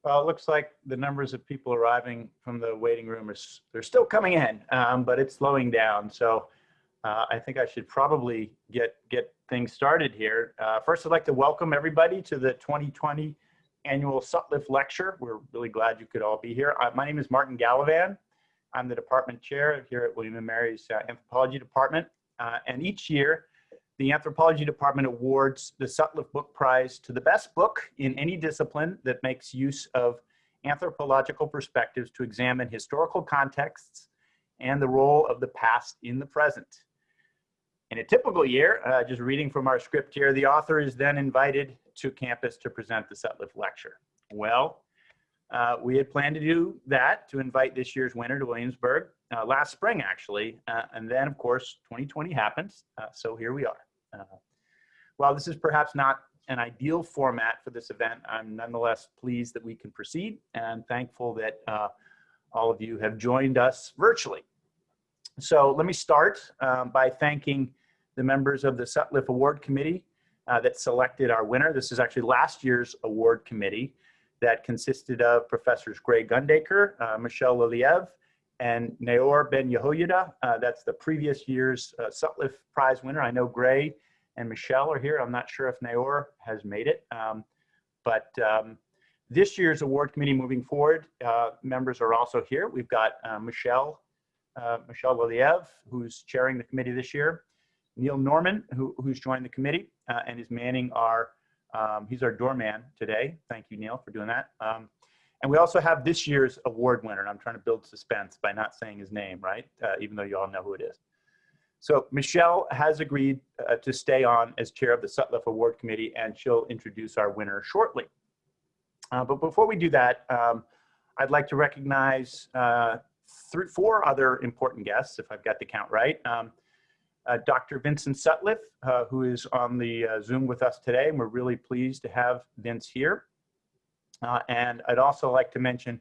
Well, it looks like the numbers of people arriving from the waiting room they're still coming in, but it's slowing down. So I think I should probably get things started here. First, I'd like to welcome everybody to the 2020 annual Sutlive Lecture. We're really glad you could all be here. My name is Martin Gallivan. I'm the department chair here at William & Mary's Anthropology Department. And each year, the Anthropology Department awards the Sutlive Book Prize to the best book in any discipline that makes use of anthropological perspectives to examine historical contexts and the role of the past in the present. In a typical year, just reading from our script here, the author is then invited to campus to present the Sutlive Lecture. Well, we had planned to do that, to invite this year's winner to Williamsburg last spring, actually. And then, of course, 2020 happens, so here we are. While this is perhaps not an ideal format for this event, I'm nonetheless pleased that we can proceed and thankful that all of you have joined us virtually. So let me start by thanking the members of the Sutlive Award Committee that selected our winner. This is actually last year's award committee that consisted of Professors Gray Gundaker, Michelle Liliev, and Naor Ben Yehoyada. That's the previous year's Sutlive Prize winner. I know Gray and Michelle are here. I'm not sure if Naor has made it. But this year's award committee moving forward, members are also here. We've got Michelle Liliev, who's chairing the committee this year. Neil Norman, who's joined the committee and is manning he's our doorman today. Thank you, Neil, for doing that. And we also have this year's award winner, and I'm trying to build suspense by not saying his name, right? Even though you all know who it is. So Michelle has agreed to stay on as chair of the Sutlive Award Committee, and she'll introduce our winner shortly. But before we do that, I'd like to recognize four other important guests, if I've got the count right. Dr. Vincent Sutliff, who is on the Zoom with us today, and we're really pleased to have Vince here. And I'd also like to mention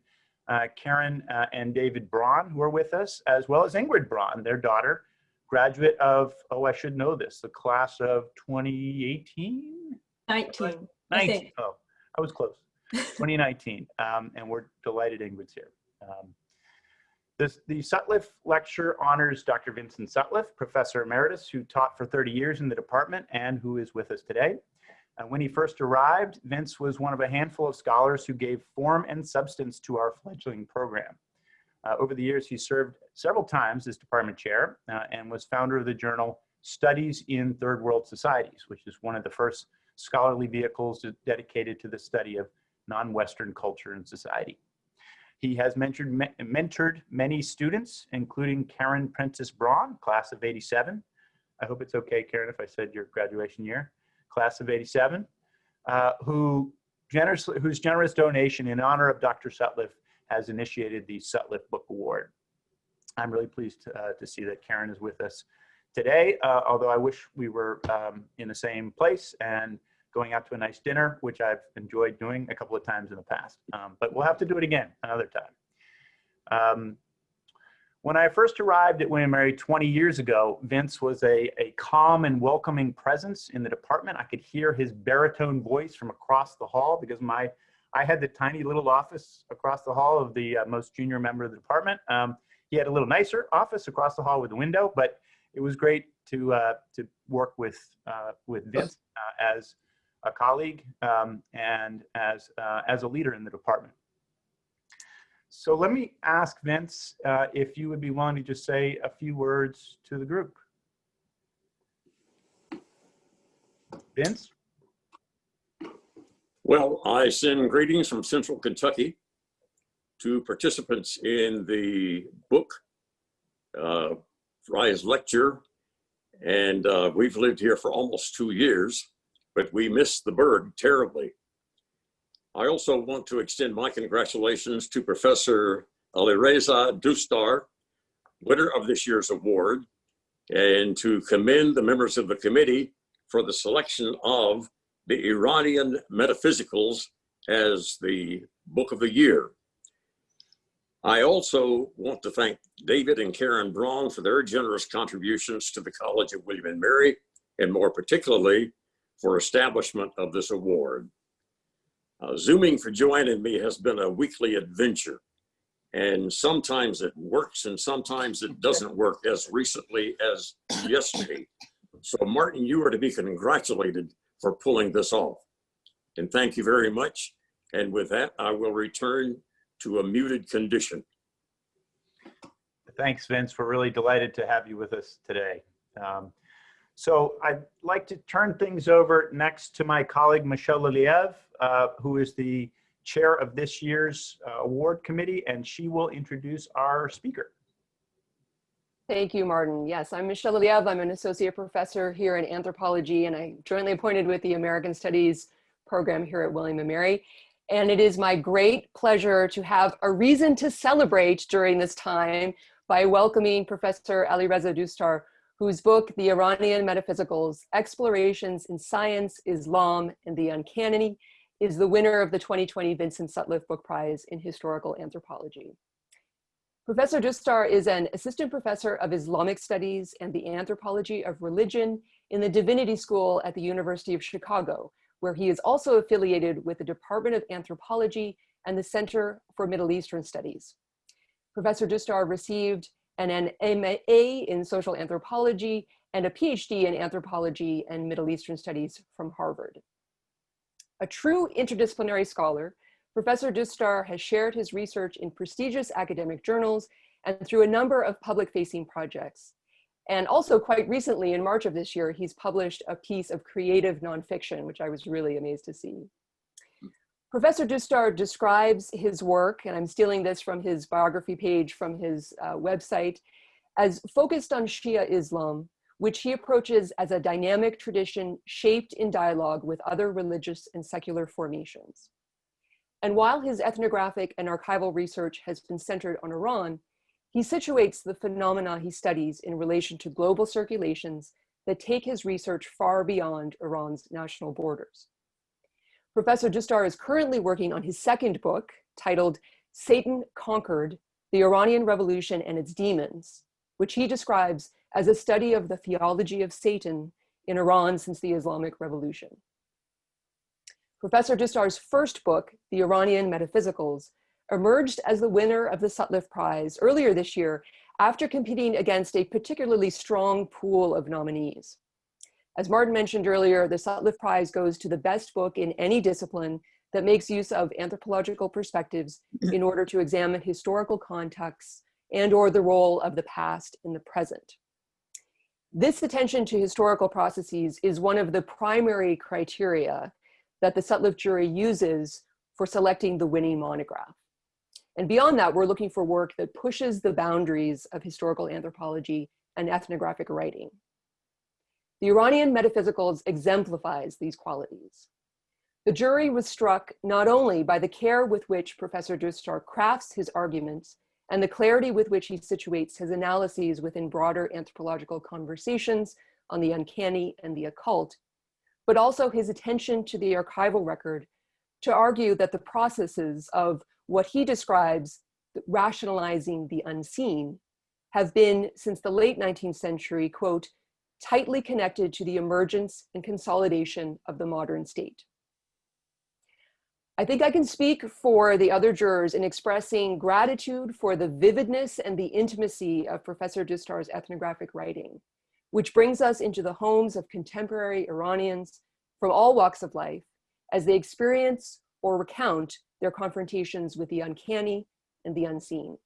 Karen and David Braun, who are with us, as well as Ingrid Braun, their daughter, graduate of, oh, I should know this, the class of 2018? 19. 19, oh, I was close, 2019, and we're delighted Ingrid's here. The Sutlive Lecture honors Dr. Vincent Sutliff, Professor Emeritus, who taught for 30 years in the department and who is with us today. When he first arrived, Vince was one of a handful of scholars who gave form and substance to our fledgling program. Over the years, he served several times as department chair and was founder of the journal Studies in Third World Societies, which is one of the first scholarly vehicles dedicated to the study of non-Western culture and society. He has mentored many students, including Karen Prentice Braun, class of '87. I hope it's okay, Karen, if I said your graduation year. Class of '87, whose generous donation in honor of Dr. Sutliff has initiated the Sutliff Book Award. I'm really pleased to see that Karen is with us today, although I wish we were in the same place and going out to a nice dinner, which I've enjoyed doing a couple of times in the past. But we'll have to do it again another time. When I first arrived at William & Mary 20 years ago, Vince was a calm and welcoming presence in the department. I could hear his baritone voice from across the hall because I had the tiny little office across the hall of the most junior member of the department. He had a little nicer office across the hall with a window, but it was great to work with Vince as a colleague and as a leader in the department. So let me ask Vince if you would be willing to just say a few words to the group. Vince? Well, I send greetings from Central Kentucky to participants in the book prize lecture. And we've lived here for almost 2 years, but we missed the bird terribly. I also want to extend my congratulations to Professor Alireza Doostdar, winner of this year's award, and to commend the members of the committee for the selection of the Iranian Metaphysicals as the book of the year. I also want to thank David and Karen Braun for their generous contributions to the College of William & Mary, and more particularly for establishment of this award. Zooming for Joanne and me has been a weekly adventure. And sometimes it works and sometimes it doesn't work, as recently as yesterday. So Martin, you are to be congratulated for pulling this off. And thank you very much. And with that, I will return to a muted condition. Thanks, Vince. We're really delighted to have you with us today. So I'd like to turn things over next to my colleague, Michelle Liliev, who is the chair of this year's award committee, and she will introduce our speaker. Thank you, Martin. Yes, I'm Michelle Liliev. I'm an associate professor here in anthropology, and I'm jointly appointed with the American Studies program here at William & Mary. And it is my great pleasure to have a reason to celebrate during this time by welcoming Professor Alireza Doostdar, whose book, The Iranian Metaphysicals, Explorations in Science, Islam, and the Uncanny, is the winner of the 2020 Vincent Sutlive Book Prize in Historical Anthropology. Professor Doostdar is an assistant professor of Islamic Studies and the Anthropology of Religion in the Divinity School at the University of Chicago, where he is also affiliated with the Department of Anthropology and the Center for Middle Eastern Studies. Professor Doostdar received an MA in social anthropology and a PhD in anthropology and Middle Eastern studies from Harvard. A true interdisciplinary scholar, Professor Doostdar has shared his research in prestigious academic journals and through a number of public-facing projects. And also quite recently, in March of this year, he's published a piece of creative nonfiction, which I was really amazed to see. Professor Doostdar describes his work, and I'm stealing this from his biography page from his website, as focused on Shia Islam, which he approaches as a dynamic tradition shaped in dialogue with other religious and secular formations. And while his ethnographic and archival research has been centered on Iran, he situates the phenomena he studies in relation to global circulations that take his research far beyond Iran's national borders. Professor Doostdar is currently working on his second book, titled Satan Conquered, the Iranian Revolution and its Demons, which he describes as a study of the theology of Satan in Iran since the Islamic Revolution. Professor Doostdar's first book, The Iranian Metaphysicals, emerged as the winner of the Sutlive Prize earlier this year after competing against a particularly strong pool of nominees. As Martin mentioned earlier, the Sutlive Prize goes to the best book in any discipline that makes use of anthropological perspectives in order to examine historical contexts and/or the role of the past in the present. This attention to historical processes is one of the primary criteria that the Sutlive jury uses for selecting the winning monograph. And beyond that, we're looking for work that pushes the boundaries of historical anthropology and ethnographic writing. The Iranian Metaphysicals exemplifies these qualities. The jury was struck not only by the care with which Professor Doostdar crafts his arguments and the clarity with which he situates his analyses within broader anthropological conversations on the uncanny and the occult, but also his attention to the archival record to argue that the processes of what he describes rationalizing the unseen have been, since the late 19th century, quote, tightly connected to the emergence and consolidation of the modern state. I think I can speak for the other jurors in expressing gratitude for the vividness and the intimacy of Professor Doostdar's ethnographic writing, which brings us into the homes of contemporary Iranians from all walks of life as they experience or recount their confrontations with the uncanny and the unseen.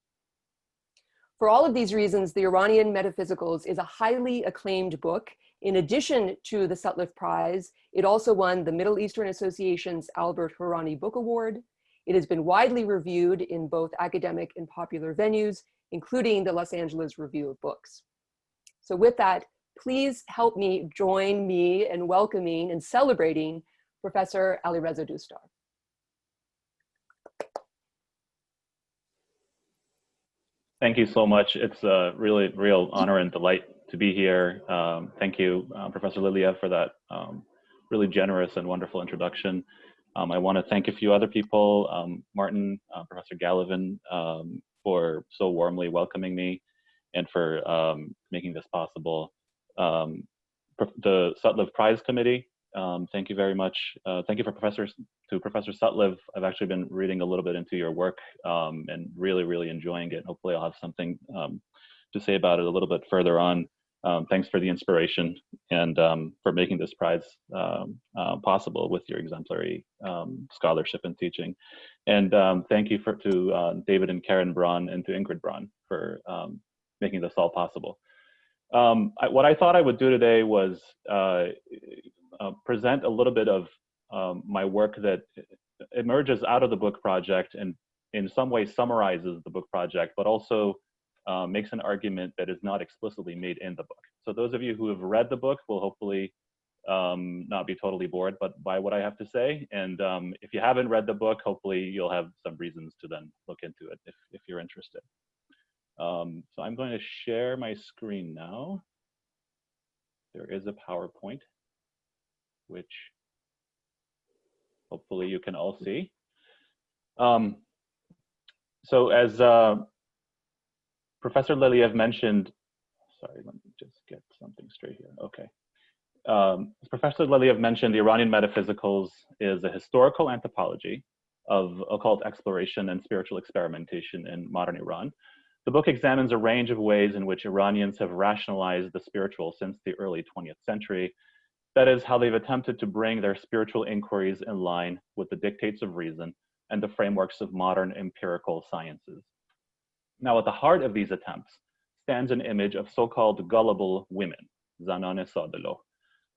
For all of these reasons, the Iranian Metaphysicals is a highly acclaimed book. In addition to the Sutlive Prize, it also won the Middle Eastern Association's Albert Hourani Book Award. It has been widely reviewed in both academic and popular venues, including the Los Angeles Review of Books. So with that, please help me join me in welcoming and celebrating Professor Alireza Doostdar. Thank you so much. It's a really real honor and delight to be here. Thank you, Professor Liliev, for that really generous and wonderful introduction. I want to thank a few other people, Martin, Professor Gallivan, for so warmly welcoming me and for making this possible. The Sutlive Prize Committee Thank you very much. Thank you to Professor Sutliff. I've actually been reading a little bit into your work and really enjoying it. Hopefully I'll have something to say about it a little bit further on. Thanks for the inspiration and for making this prize possible with your exemplary scholarship and teaching. And thank you to David and Karen Braun and to Ingrid Braun for making this all possible. What I thought I would do today was present a little bit of my work that emerges out of the book project and in some way summarizes the book project, but also makes an argument that is not explicitly made in the book. So those of you who have read the book will hopefully not be totally bored by what I have to say. And if you haven't read the book, hopefully you'll have some reasons to then look into it if you're interested. So I'm going to share my screen now. There is a PowerPoint, which hopefully you can all see. So as Professor Liliev mentioned, sorry, let me just get something straight here. Okay. As Professor Liliev mentioned, the Iranian Metaphysicals is a historical anthropology of occult exploration and spiritual experimentation in modern Iran. The book examines a range of ways in which Iranians have rationalized the spiritual since the early 20th century. That is, how they've attempted to bring their spiritual inquiries in line with the dictates of reason and the frameworks of modern empirical sciences. Now, at the heart of these attempts stands an image of so-called gullible women, zanane sadelo,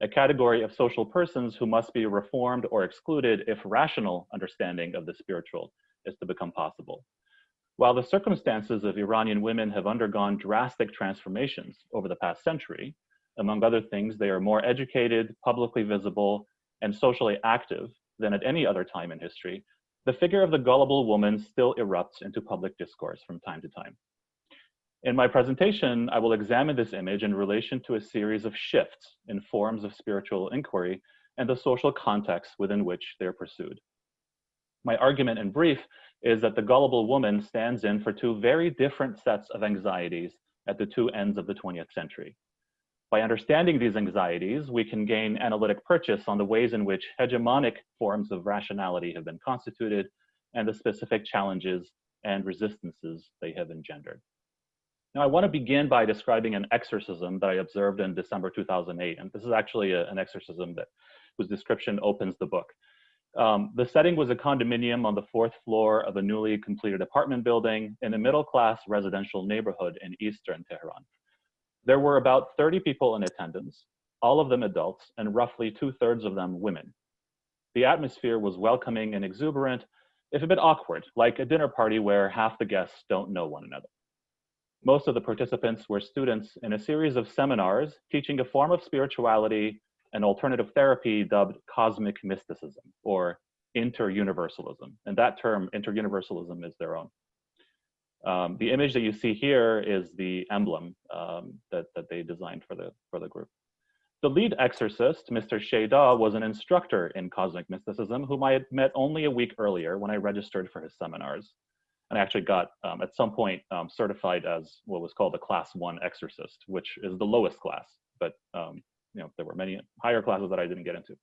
a category of social persons who must be reformed or excluded if rational understanding of the spiritual is to become possible. While the circumstances of Iranian women have undergone drastic transformations over the past century, among other things, they are more educated, publicly visible, and socially active than at any other time in history, the figure of the gullible woman still erupts into public discourse from time to time. In my presentation, I will examine this image in relation to a series of shifts in forms of spiritual inquiry and the social context within which they're pursued. My argument in brief is that the gullible woman stands in for two very different sets of anxieties at the two ends of the 20th century. By understanding these anxieties, we can gain analytic purchase on the ways in which hegemonic forms of rationality have been constituted and the specific challenges and resistances they have engendered. Now, I want to begin by describing an exorcism that I observed in December 2008, and this is actually an exorcism whose description opens the book. The setting was a condominium on the 4th floor of a newly completed apartment building in a middle-class residential neighborhood in eastern Tehran. There were about 30 people in attendance, all of them adults, and roughly 2/3 of them women. The atmosphere was welcoming and exuberant, if a bit awkward, like a dinner party where half the guests don't know one another. Most of the participants were students in a series of seminars teaching a form of spirituality and alternative therapy dubbed cosmic mysticism, or interuniversalism. And that term, interuniversalism, is their own. The image that you see here is the emblem that they designed for the group. The lead exorcist, Mr. Sheda, was an instructor in cosmic mysticism whom I had met only a week earlier when I registered for his seminars. And I actually got, at some point, certified as what was called a Class 1 exorcist, which is the lowest class. But there were many higher classes that I didn't get into.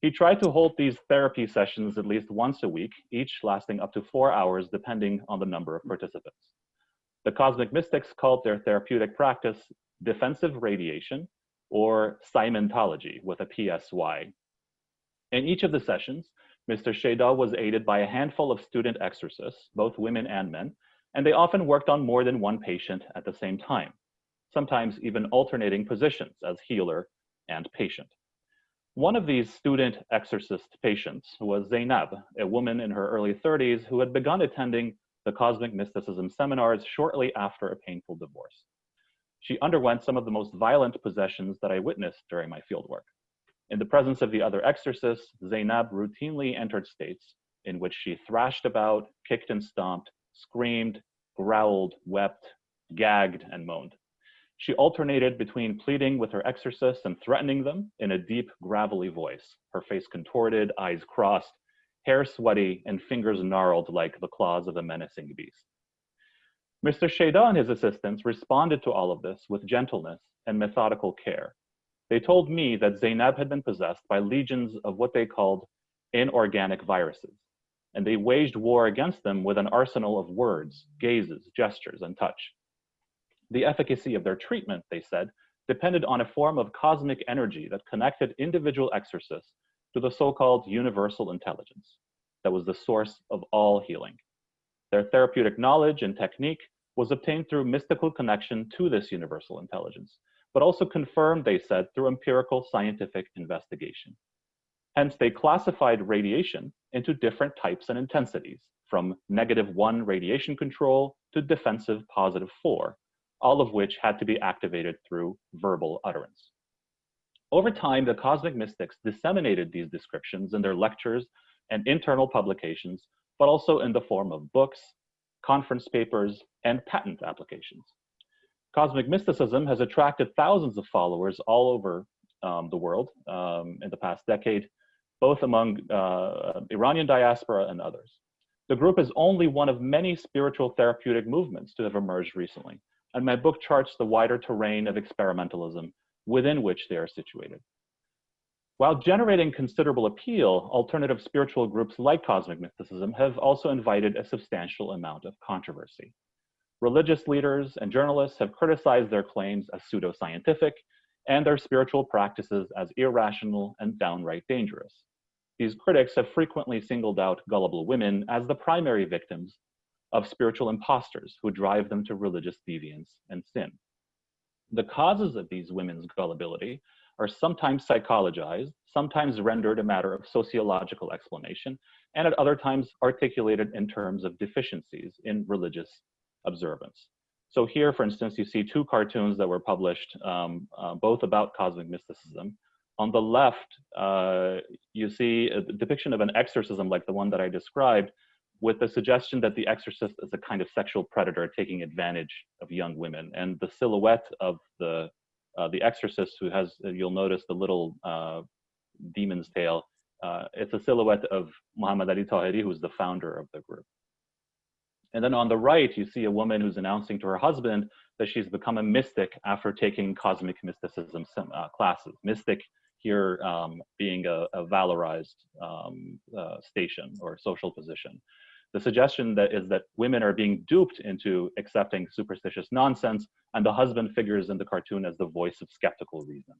He tried to hold these therapy sessions at least once a week, each lasting up to 4 hours, depending on the number of participants. The cosmic mystics called their therapeutic practice defensive radiation, or Simontology, with a PSY. In each of the sessions, Mr. Sheda was aided by a handful of student exorcists, both women and men, and they often worked on more than one patient at the same time, sometimes even alternating positions as healer and patient. One of these student exorcist patients was Zainab, a woman in her early 30s who had begun attending the cosmic mysticism seminars shortly after a painful divorce. She underwent some of the most violent possessions that I witnessed during my fieldwork. In the presence of the other exorcists, Zainab routinely entered states in which she thrashed about, kicked and stomped, screamed, growled, wept, gagged, and moaned. She alternated between pleading with her exorcists and threatening them in a deep, gravelly voice, her face contorted, eyes crossed, hair sweaty, and fingers gnarled like the claws of a menacing beast. Mr. Sheda and his assistants responded to all of this with gentleness and methodical care. They told me that Zainab had been possessed by legions of what they called inorganic viruses, and they waged war against them with an arsenal of words, gazes, gestures, and touch. The efficacy of their treatment, they said, depended on a form of cosmic energy that connected individual exorcists to the so-called universal intelligence that was the source of all healing. Their therapeutic knowledge and technique was obtained through mystical connection to this universal intelligence, but also confirmed, they said, through empirical scientific investigation. Hence, they classified radiation into different types and intensities, from -1 radiation control to defensive +4, all of which had to be activated through verbal utterance. Over time, the cosmic mystics disseminated these descriptions in their lectures and internal publications, but also in the form of books, conference papers, and patent applications. Cosmic mysticism has attracted thousands of followers all over the world in the past decade, both among Iranian diaspora and others. The group is only one of many spiritual therapeutic movements to have emerged recently, and my book charts the wider terrain of experimentalism within which they are situated. While generating considerable appeal, alternative spiritual groups like cosmic mysticism have also invited a substantial amount of controversy. Religious leaders and journalists have criticized their claims as pseudoscientific and their spiritual practices as irrational and downright dangerous. These critics have frequently singled out gullible women as the primary victims of spiritual imposters who drive them to religious deviance and sin. The causes of these women's gullibility are sometimes psychologized, sometimes rendered a matter of sociological explanation, and at other times articulated in terms of deficiencies in religious observance. So here, for instance, you see two cartoons that were published, both about cosmic mysticism. On the left, you see a depiction of an exorcism like the one that I described, with the suggestion that the exorcist is a kind of sexual predator taking advantage of young women. And the silhouette of the exorcist, who has, you'll notice the little demon's tail, it's a silhouette of Muhammad Ali Tahiri, who's the founder of the group. And then on the right, you see a woman who's announcing to her husband that she's become a mystic after taking cosmic mysticism classes. Mystic here being a valorized station or social position. The suggestion that is that women are being duped into accepting superstitious nonsense, and the husband figures in the cartoon as the voice of skeptical reason.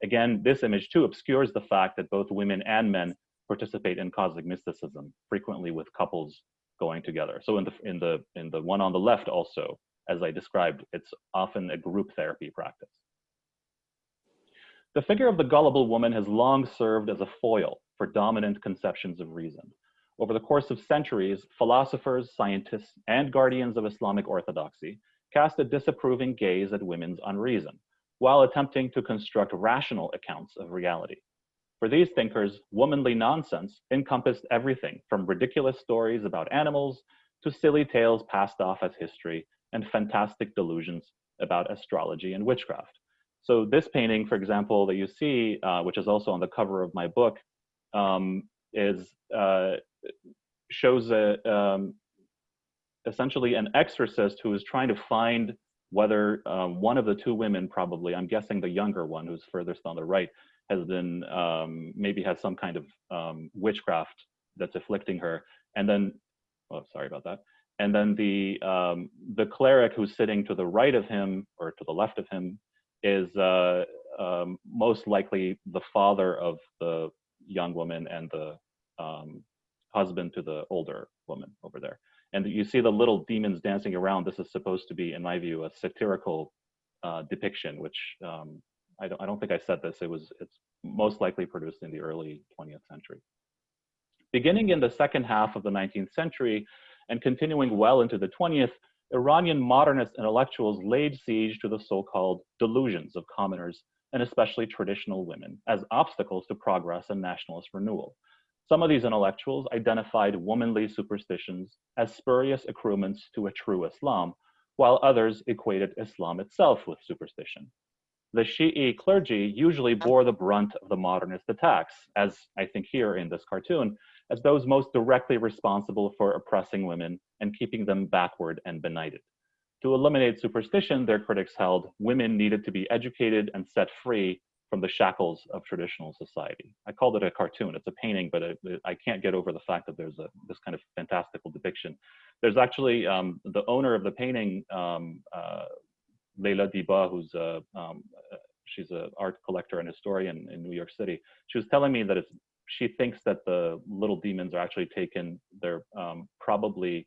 Again, this image too obscures the fact that both women and men participate in cosmic mysticism, frequently with couples going together. So in the one on the left also, as I described, it's often a group therapy practice. The figure of the gullible woman has long served as a foil for dominant conceptions of reason. Over the course of centuries, philosophers, scientists, and guardians of Islamic orthodoxy cast a disapproving gaze at women's unreason, while attempting to construct rational accounts of reality. For these thinkers, womanly nonsense encompassed everything from ridiculous stories about animals to silly tales passed off as history and fantastic delusions about astrology and witchcraft. So this painting, for example, that you see, which is also on the cover of my book, shows essentially an exorcist who is trying to find whether one of the two women, probably, I'm guessing the younger one who's furthest on the right, has been, maybe has some kind of witchcraft that's afflicting her. And then, oh, sorry about that. And then the cleric who's sitting to the right of him, or to the left of him, is most likely the father of the young woman and the husband to the older woman over there. And you see the little demons dancing around. This is supposed to be, in my view, a satirical depiction, which I don't think I said this. It's most likely produced in the early 20th century. Beginning in the second half of the 19th century and continuing well into the 20th, Iranian modernist intellectuals laid siege to the so-called delusions of commoners, and especially traditional women, as obstacles to progress and nationalist renewal. Some of these intellectuals identified womanly superstitions as spurious accoutrements to a true Islam, while others equated Islam itself with superstition. The Shi'i clergy usually bore the brunt of the modernist attacks, as I think here in this cartoon, as those most directly responsible for oppressing women and keeping them backward and benighted. To eliminate superstition, their critics held, women needed to be educated and set free from the shackles of traditional society. I called it a cartoon. It's a painting, but I can't get over the fact that there's this kind of fantastical depiction. There's actually the owner of the painting, Farah Adibi, who's she's an art collector and historian in New York City. She was telling me that she thinks that the little demons are actually taken, they're probably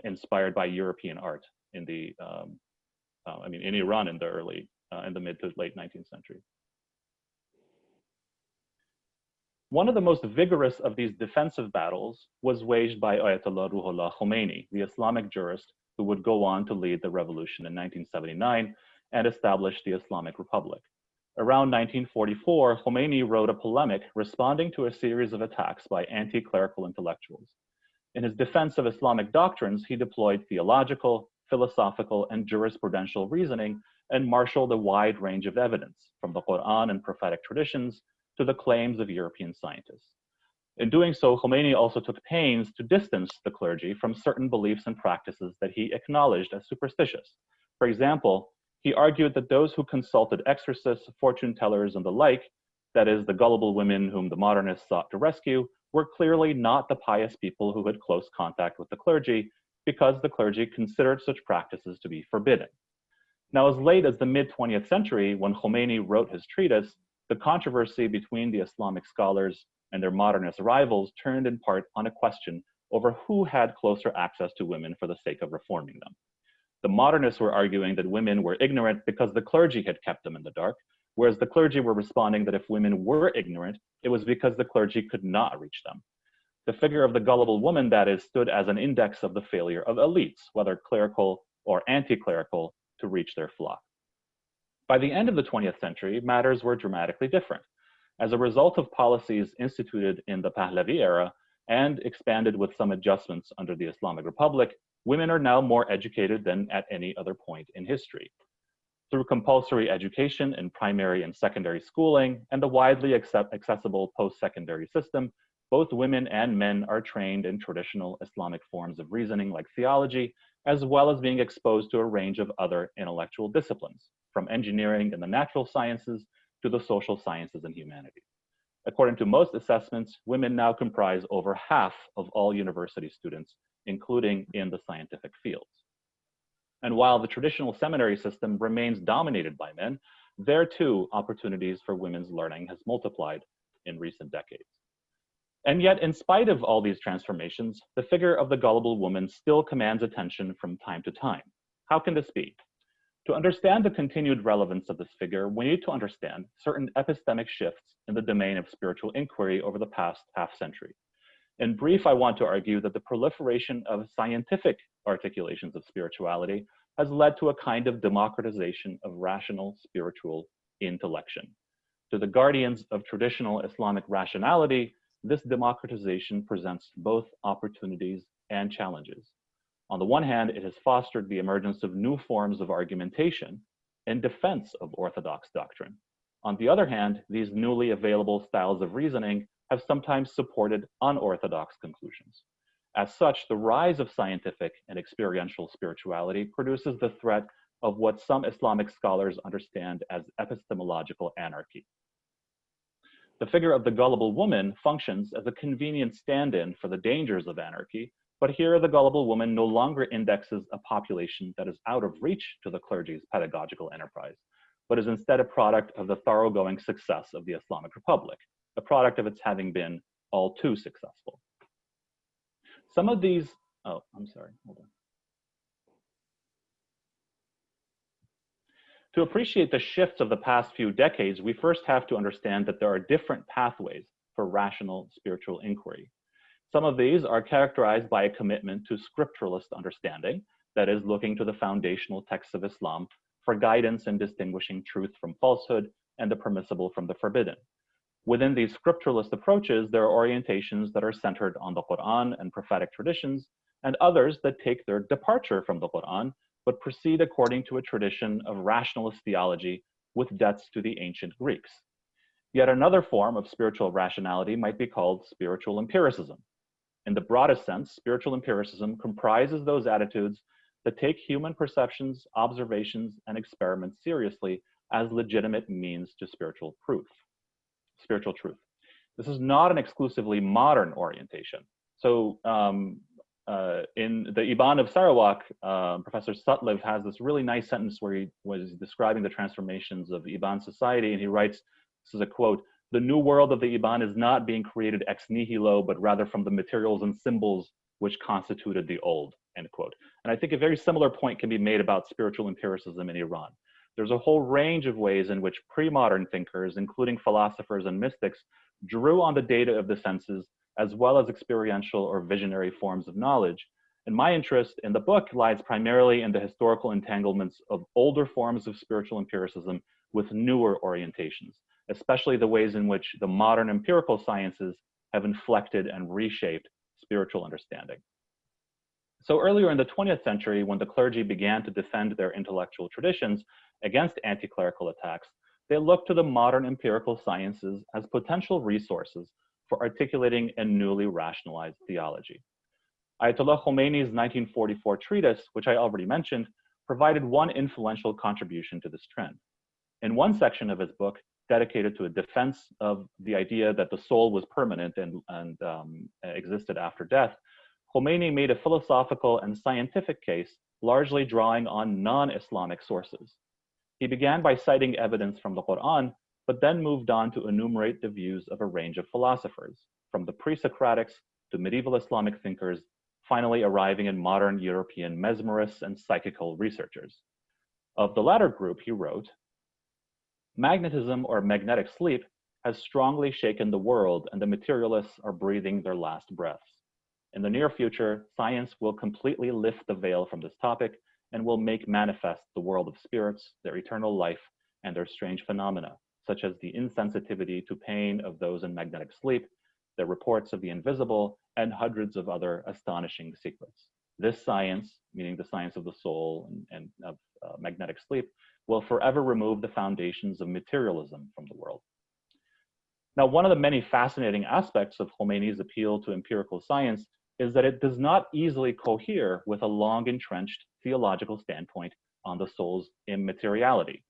inspired by European art in the, in Iran in the mid to late 19th century. One of the most vigorous of these defensive battles was waged by Ayatollah Ruhollah Khomeini, the Islamic jurist who would go on to lead the revolution in 1979 and establish the Islamic Republic. Around 1944, Khomeini wrote a polemic responding to a series of attacks by anti-clerical intellectuals. In his defense of Islamic doctrines, he deployed theological, philosophical, and jurisprudential reasoning and marshaled a wide range of evidence, from the Quran and prophetic traditions to the claims of European scientists. In doing so, Khomeini also took pains to distance the clergy from certain beliefs and practices that he acknowledged as superstitious. For example, he argued that those who consulted exorcists, fortune tellers, and the like, that is, the gullible women whom the modernists sought to rescue, were clearly not the pious people who had close contact with the clergy, because the clergy considered such practices to be forbidden. Now, as late as the mid-20th century, when Khomeini wrote his treatise, the controversy between the Islamic scholars and their modernist rivals turned in part on a question over who had closer access to women for the sake of reforming them. The modernists were arguing that women were ignorant because the clergy had kept them in the dark, whereas the clergy were responding that if women were ignorant, it was because the clergy could not reach them. The figure of the gullible woman, that is, stood as an index of the failure of elites, whether clerical or anti-clerical, to reach their flock. By the end of the 20th century, matters were dramatically different. As a result of policies instituted in the Pahlavi era and expanded with some adjustments under the Islamic Republic, women are now more educated than at any other point in history. Through compulsory education in primary and secondary schooling and the widely accessible post-secondary system, both women and men are trained in traditional Islamic forms of reasoning like theology, as well as being exposed to a range of other intellectual disciplines, from engineering and the natural sciences to the social sciences and humanities. According to most assessments, women now comprise over half of all university students, including in the scientific fields. And while the traditional seminary system remains dominated by men, there too, opportunities for women's learning has multiplied in recent decades. And yet, in spite of all these transformations, the figure of the gullible woman still commands attention from time to time. How can this be? To understand the continued relevance of this figure, we need to understand certain epistemic shifts in the domain of spiritual inquiry over the past half-century. In brief, I want to argue that the proliferation of scientific articulations of spirituality has led to a kind of democratization of rational spiritual intellection. To the guardians of traditional Islamic rationality, this democratization presents both opportunities and challenges. On the one hand, it has fostered the emergence of new forms of argumentation in defense of orthodox doctrine. On the other hand, these newly available styles of reasoning have sometimes supported unorthodox conclusions. As such, the rise of scientific and experiential spirituality produces the threat of what some Islamic scholars understand as epistemological anarchy. The figure of the gullible woman functions as a convenient stand-in for the dangers of anarchy, but here the gullible woman no longer indexes a population that is out of reach to the clergy's pedagogical enterprise, but is instead a product of the thoroughgoing success of the Islamic Republic, a product of its having been all too successful. Some of these, hold on. To appreciate the shifts of the past few decades, we first have to understand that there are different pathways for rational spiritual inquiry. Some of these are characterized by a commitment to scripturalist understanding, that is, looking to the foundational texts of Islam for guidance in distinguishing truth from falsehood and the permissible from the forbidden. Within these scripturalist approaches, there are orientations that are centered on the Quran and prophetic traditions, and others that take their departure from the Quran, but proceed according to a tradition of rationalist theology with debts to the ancient Greeks. Yet another form of spiritual rationality might be called spiritual empiricism. In the broadest sense, spiritual empiricism comprises those attitudes that take human perceptions, observations, and experiments seriously, as legitimate means to spiritual truth. This is not an exclusively modern orientation. So in the Iban of Sarawak, Professor Sutlive has this really nice sentence where he was describing the transformations of Iban society, and he writes, this is a quote, "The new world of the Iban is not being created ex nihilo, but rather from the materials and symbols which constituted the old," end quote. And I think a very similar point can be made about spiritual empiricism in Iran. There's a whole range of ways in which pre-modern thinkers, including philosophers and mystics, drew on the data of the senses as well as experiential or visionary forms of knowledge. And my interest in the book lies primarily in the historical entanglements of older forms of spiritual empiricism with newer orientations, especially the ways in which the modern empirical sciences have inflected and reshaped spiritual understanding. So earlier in the 20th century, when the clergy began to defend their intellectual traditions against anti-clerical attacks, they looked to the modern empirical sciences as potential resources for articulating a newly rationalized theology. Ayatollah Khomeini's 1944 treatise, which I already mentioned, provided one influential contribution to this trend. In one section of his book, dedicated to a defense of the idea that the soul was permanent and existed after death, Khomeini made a philosophical and scientific case, largely drawing on non-Islamic sources. He began by citing evidence from the Quran, but then moved on to enumerate the views of a range of philosophers, from the pre-Socratics to medieval Islamic thinkers, finally arriving in modern European mesmerists and psychical researchers. Of the latter group, he wrote, "Magnetism or magnetic sleep has strongly shaken the world, and the materialists are breathing their last breaths. In the near future, science will completely lift the veil from this topic and will make manifest the world of spirits, their eternal life, and their strange phenomena, such as the insensitivity to pain of those in magnetic sleep, the reports of the invisible, and hundreds of other astonishing secrets. This science," meaning the science of the soul and of magnetic sleep, "will forever remove the foundations of materialism from the world." Now, one of the many fascinating aspects of Khomeini's appeal to empirical science is that it does not easily cohere with a long-entrenched theological standpoint on the soul's immateriality.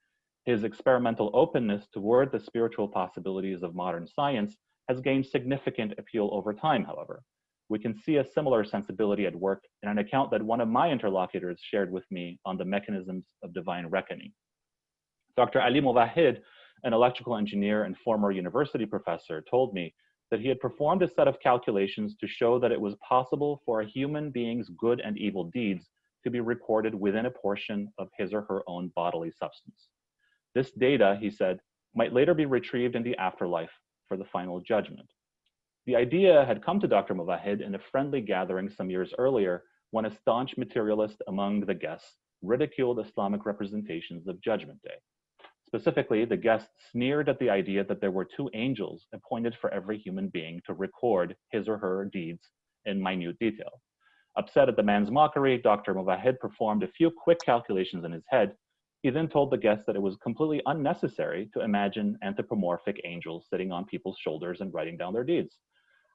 His experimental openness toward the spiritual possibilities of modern science has gained significant appeal over time, however. We can see a similar sensibility at work in an account that one of my interlocutors shared with me on the mechanisms of divine reckoning. Dr. Ali Movahid, an electrical engineer and former university professor, told me that he had performed a set of calculations to show that it was possible for a human being's good and evil deeds to be recorded within a portion of his or her own bodily substance. This data, he said, might later be retrieved in the afterlife for the final judgment. The idea had come to Dr. Movahid in a friendly gathering some years earlier when a staunch materialist among the guests ridiculed Islamic representations of Judgment Day. Specifically, the guests sneered at the idea that there were two angels appointed for every human being to record his or her deeds in minute detail. Upset at the man's mockery, Dr. Movahid performed a few quick calculations in his head. He then told the guests that it was completely unnecessary to imagine anthropomorphic angels sitting on people's shoulders and writing down their deeds.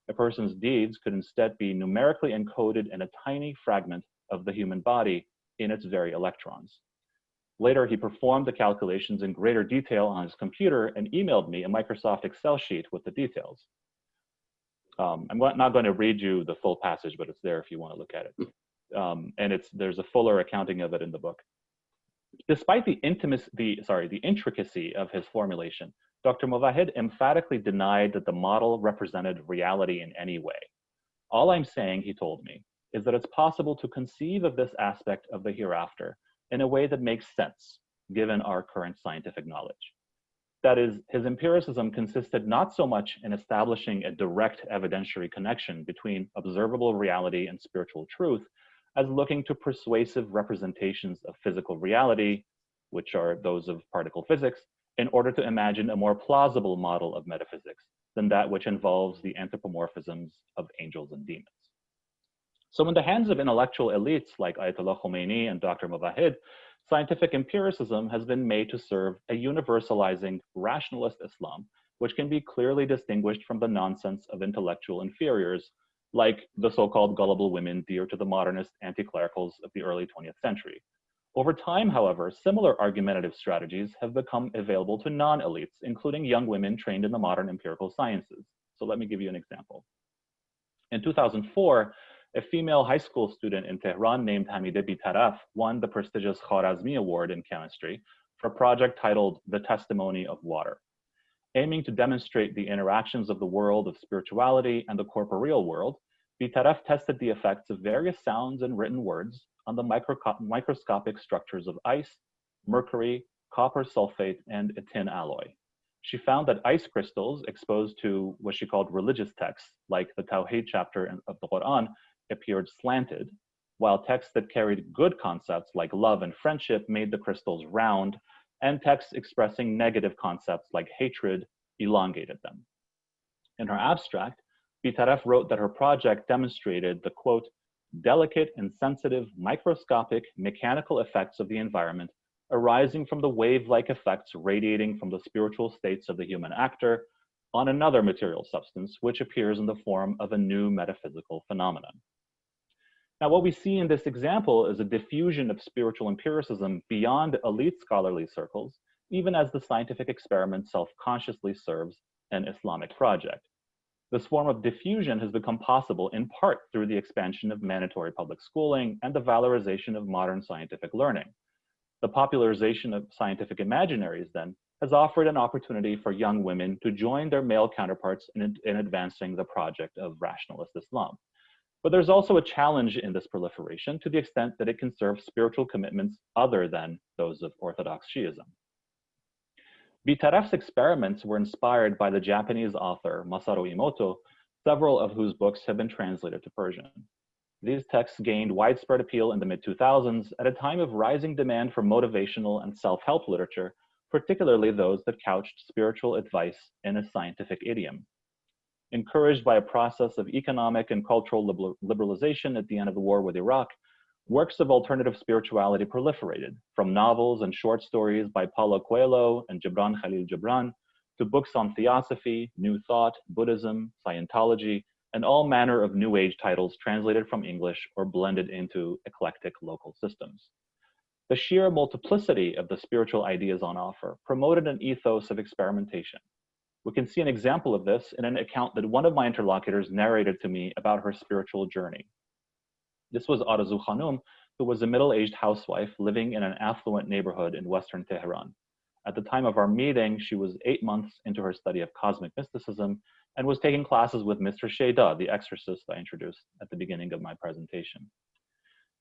A person's deeds could instead be numerically encoded in a tiny fragment of the human body in its very electrons. Later, he performed the calculations in greater detail on his computer and emailed me a Microsoft Excel sheet with the details. I'm not going to read you the full passage, but it's there if you want to look at it. And there's a fuller accounting of it in the book. Despite the intricacy of his formulation, Dr. Movahid emphatically denied that the model represented reality in any way. All I'm saying, he told me, is that it's possible to conceive of this aspect of the hereafter in a way that makes sense, given our current scientific knowledge. That is, his empiricism consisted not so much in establishing a direct evidentiary connection between observable reality and spiritual truth, as looking to persuasive representations of physical reality, which are those of particle physics, in order to imagine a more plausible model of metaphysics than that which involves the anthropomorphisms of angels and demons. So in the hands of intellectual elites like Ayatollah Khomeini and Dr. Movahid, scientific empiricism has been made to serve a universalizing rationalist Islam, which can be clearly distinguished from the nonsense of intellectual inferiors, like the so-called gullible women dear to the modernist anti-clericals of the early 20th century. Over time, however, similar argumentative strategies have become available to non-elites, including young women trained in the modern empirical sciences. So let me give you an example. In 2004, a female high school student in Tehran named Hamideh Bitaraf won the prestigious Khwarazmi Award in chemistry for a project titled The Testimony of Water. Aiming to demonstrate the interactions of the world of spirituality and the corporeal world, Bitaraf tested the effects of various sounds and written words on the microscopic structures of ice, mercury, copper sulfate, and a tin alloy. She found that ice crystals exposed to what she called religious texts, like the Tawhid chapter of the Quran, appeared slanted, while texts that carried good concepts like love and friendship made the crystals round, and texts expressing negative concepts like hatred elongated them. In her abstract, Bitaraf wrote that her project demonstrated the, quote, delicate and sensitive microscopic mechanical effects of the environment arising from the wave-like effects radiating from the spiritual states of the human actor on another material substance, which appears in the form of a new metaphysical phenomenon. Now, what we see in this example is a diffusion of spiritual empiricism beyond elite scholarly circles, even as the scientific experiment self-consciously serves an Islamic project. This form of diffusion has become possible in part through the expansion of mandatory public schooling and the valorization of modern scientific learning. The popularization of scientific imaginaries, then, has offered an opportunity for young women to join their male counterparts in advancing the project of rationalist Islam. But there's also a challenge in this proliferation to the extent that it can serve spiritual commitments other than those of Orthodox Shiism. Bitaraf's experiments were inspired by the Japanese author Masaru Emoto, several of whose books have been translated to Persian. These texts gained widespread appeal in the mid-2000s at a time of rising demand for motivational and self-help literature, particularly those that couched spiritual advice in a scientific idiom. Encouraged by a process of economic and cultural liberalization at the end of the war with Iraq, works of alternative spirituality proliferated, from novels and short stories by Paulo Coelho and Gibran Khalil Gibran, to books on theosophy, New Thought, Buddhism, Scientology, and all manner of New Age titles translated from English or blended into eclectic local systems. The sheer multiplicity of the spiritual ideas on offer promoted an ethos of experimentation. We can see an example of this in an account that one of my interlocutors narrated to me about her spiritual journey. This was Arzu Khanum, who was a middle-aged housewife living in an affluent neighborhood in Western Tehran. At the time of our meeting, she was 8 months into her study of cosmic mysticism and was taking classes with Mr. Sheda, the exorcist I introduced at the beginning of my presentation.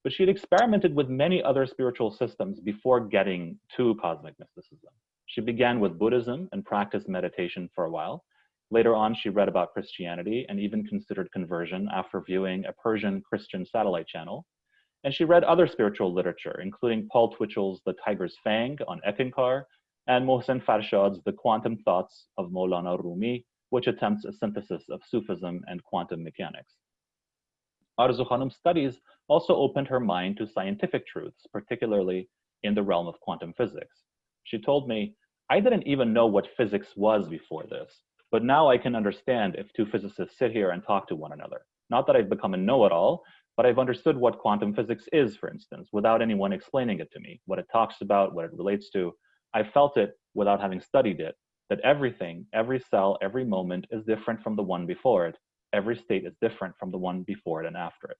But she had experimented with many other spiritual systems before getting to cosmic mysticism. She began with Buddhism and practiced meditation for a while. Later on, she read about Christianity and even considered conversion after viewing a Persian Christian satellite channel. And she read other spiritual literature, including Paul Twitchell's The Tiger's Fang on Ekankar and Mohsen Farshad's The Quantum Thoughts of Maulana Rumi, which attempts a synthesis of Sufism and quantum mechanics. Arzu Khanum's studies also opened her mind to scientific truths, particularly in the realm of quantum physics. She told me, I didn't even know what physics was before this, but now I can understand if two physicists sit here and talk to one another. Not that I've become a know-it-all, but I've understood what quantum physics is, for instance, without anyone explaining it to me, what it talks about, what it relates to. I felt it without having studied it, that everything, every cell, every moment is different from the one before it. Every state is different from the one before it and after it.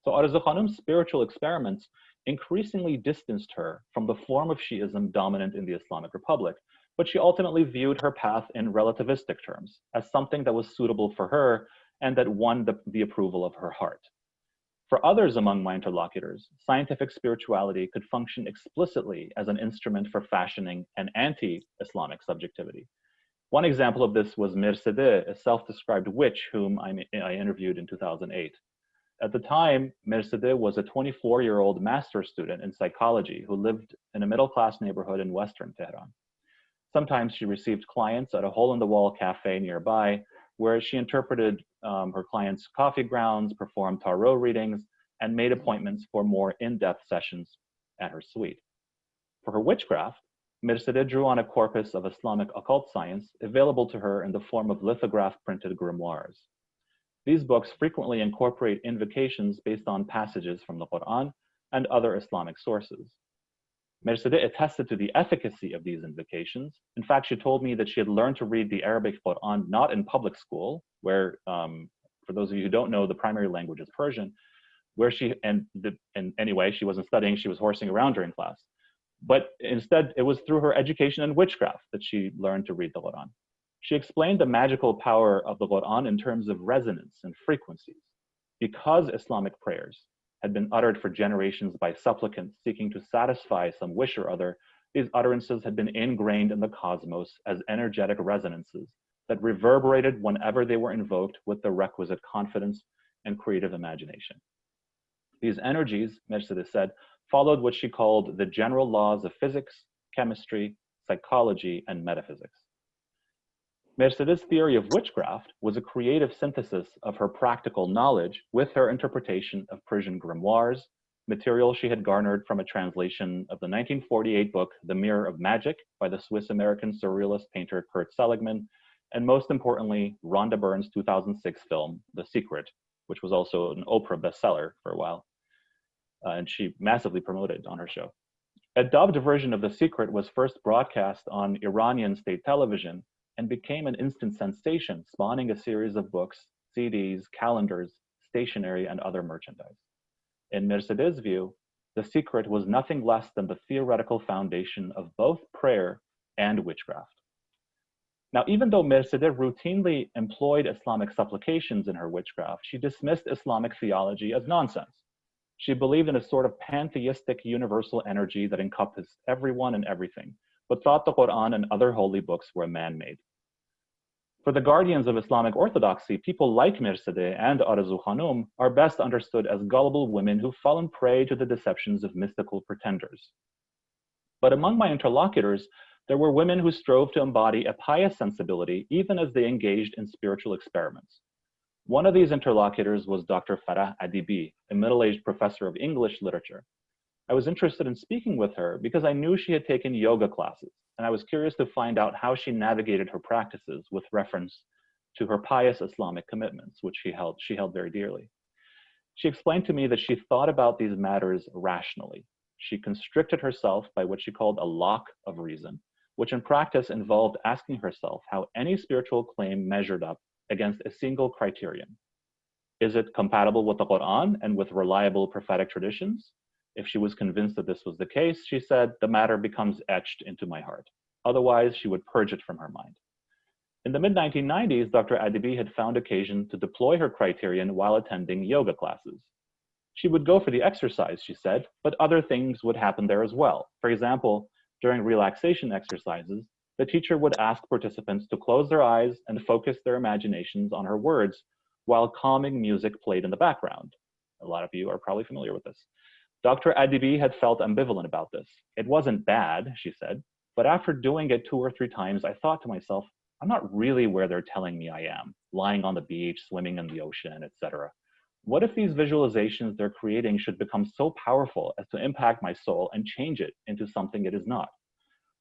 So Arzu Khanum's spiritual experiments increasingly distanced her from the form of Shiism dominant in the Islamic Republic, but she ultimately viewed her path in relativistic terms as something that was suitable for her and that won the approval of her heart. For others among my interlocutors, scientific spirituality could function explicitly as an instrument for fashioning an anti-Islamic subjectivity. One example of this was Mercedes, a self-described witch whom I interviewed in 2008. At the time, Mercedes was a 24-year-old master's student in psychology who lived in a middle-class neighborhood in Western Tehran. Sometimes she received clients at a hole-in-the-wall cafe nearby, where she interpreted her clients' coffee grounds, performed tarot readings, and made appointments for more in-depth sessions at her suite. For her witchcraft, Mercedes drew on a corpus of Islamic occult science available to her in the form of lithograph-printed grimoires. These books frequently incorporate invocations based on passages from the Quran, and other Islamic sources. Mercedes attested to the efficacy of these invocations. In fact, she told me that she had learned to read the Arabic Quran not in public school, where, for those of you who don't know, the primary language is Persian, where anyway, she wasn't studying, she was horsing around during class. But instead, it was through her education in witchcraft that she learned to read the Quran. She explained the magical power of the Quran in terms of resonance and frequencies. Because Islamic prayers had been uttered for generations by supplicants seeking to satisfy some wish or other, these utterances had been ingrained in the cosmos as energetic resonances that reverberated whenever they were invoked with the requisite confidence and creative imagination. These energies, Mercedes said, followed what she called the general laws of physics, chemistry, psychology, and metaphysics. Mercedes' theory of witchcraft was a creative synthesis of her practical knowledge with her interpretation of Persian grimoires, material she had garnered from a translation of the 1948 book, The Mirror of Magic, by the Swiss-American surrealist painter Kurt Seligman, and most importantly, Rhonda Byrne's 2006 film, The Secret, which was also an Oprah bestseller for a while, and she massively promoted on her show. A dubbed version of The Secret was first broadcast on Iranian state television and became an instant sensation, spawning a series of books, CDs, calendars, stationery, and other merchandise. In Mercedes' view, The Secret was nothing less than the theoretical foundation of both prayer and witchcraft. Now, even though Mercedes routinely employed Islamic supplications in her witchcraft, she dismissed Islamic theology as nonsense. She believed in a sort of pantheistic universal energy that encompassed everyone and everything, but thought the Quran and other holy books were man-made. For the guardians of Islamic orthodoxy, people like Mercedes and Arzu Khanum are best understood as gullible women who've fallen prey to the deceptions of mystical pretenders. But among my interlocutors, there were women who strove to embody a pious sensibility even as they engaged in spiritual experiments. One of these interlocutors was Dr. Farah Adibi, a middle-aged professor of English literature. I was interested in speaking with her because I knew she had taken yoga classes, and I was curious to find out how she navigated her practices with reference to her pious Islamic commitments, which she held very dearly. She explained to me that she thought about these matters rationally. She constricted herself by what she called a lock of reason, which in practice involved asking herself how any spiritual claim measured up against a single criterion. Is it compatible with the Quran and with reliable prophetic traditions? If she was convinced that this was the case, she said, the matter becomes etched into my heart. Otherwise, she would purge it from her mind. In the mid-1990s, Dr. Adibi had found occasion to deploy her criterion while attending yoga classes. She would go for the exercise, she said, but other things would happen there as well. For example, during relaxation exercises, the teacher would ask participants to close their eyes and focus their imaginations on her words while calming music played in the background. A lot of you are probably familiar with this. Dr. Adibi had felt ambivalent about this. It wasn't bad, she said, but after doing it 2 or 3 times, I thought to myself, I'm not really where they're telling me I am, lying on the beach, swimming in the ocean, etc. What if these visualizations they're creating should become so powerful as to impact my soul and change it into something it is not?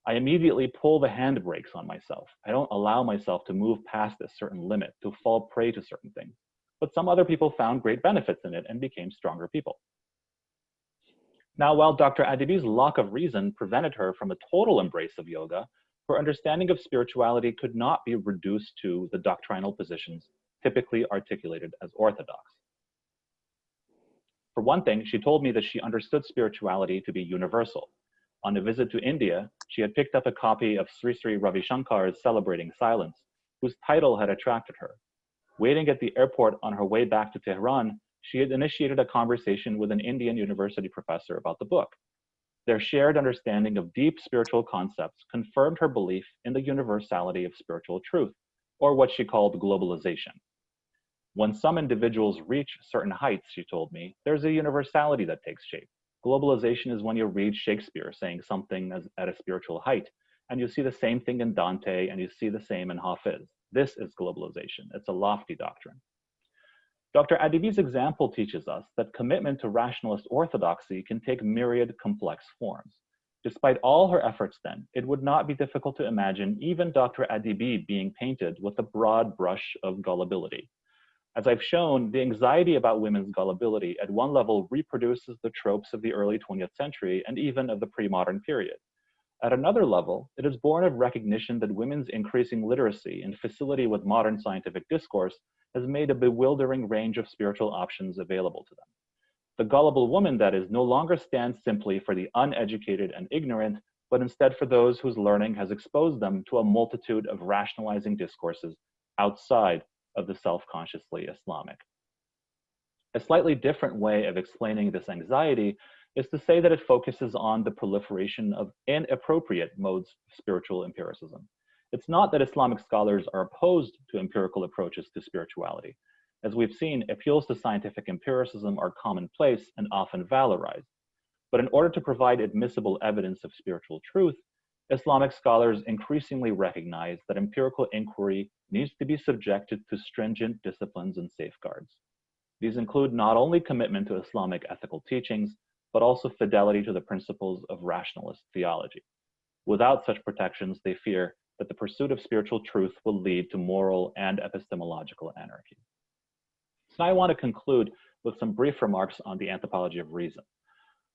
I immediately pull the handbrakes on myself. I don't allow myself to move past a certain limit, to fall prey to certain things. But some other people found great benefits in it and became stronger people. Now, while Dr. Adibi's lock of reason prevented her from a total embrace of yoga, her understanding of spirituality could not be reduced to the doctrinal positions typically articulated as orthodox. For one thing, she told me that she understood spirituality to be universal. On a visit to India, she had picked up a copy of Sri Sri Ravi Shankar's Celebrating Silence, whose title had attracted her. Waiting at the airport on her way back to Tehran, she had initiated a conversation with an Indian university professor about the book. Their shared understanding of deep spiritual concepts confirmed her belief in the universality of spiritual truth, or what she called globalization. When some individuals reach certain heights, she told me, there's a universality that takes shape. Globalization is when you read Shakespeare saying something at a spiritual height, and you see the same thing in Dante, and you see the same in Hafiz. This is globalization. It's a lofty doctrine. Dr. Adibi's example teaches us that commitment to rationalist orthodoxy can take myriad complex forms. Despite all her efforts then, it would not be difficult to imagine even Dr. Adibi being painted with a broad brush of gullibility. As I've shown, the anxiety about women's gullibility at one level reproduces the tropes of the early 20th century and even of the pre-modern period. At another level, it is born of recognition that women's increasing literacy and facility with modern scientific discourse has made a bewildering range of spiritual options available to them. The gullible woman, that is, no longer stands simply for the uneducated and ignorant, but instead for those whose learning has exposed them to a multitude of rationalizing discourses outside of the self-consciously Islamic. A slightly different way of explaining this anxiety is to say that it focuses on the proliferation of inappropriate modes of spiritual empiricism. It's not that Islamic scholars are opposed to empirical approaches to spirituality. As we've seen, appeals to scientific empiricism are commonplace and often valorized. But in order to provide admissible evidence of spiritual truth, Islamic scholars increasingly recognize that empirical inquiry needs to be subjected to stringent disciplines and safeguards. These include not only commitment to Islamic ethical teachings, but also fidelity to the principles of rationalist theology. Without such protections, they fear that the pursuit of spiritual truth will lead to moral and epistemological anarchy. So I want to conclude with some brief remarks on the anthropology of reason.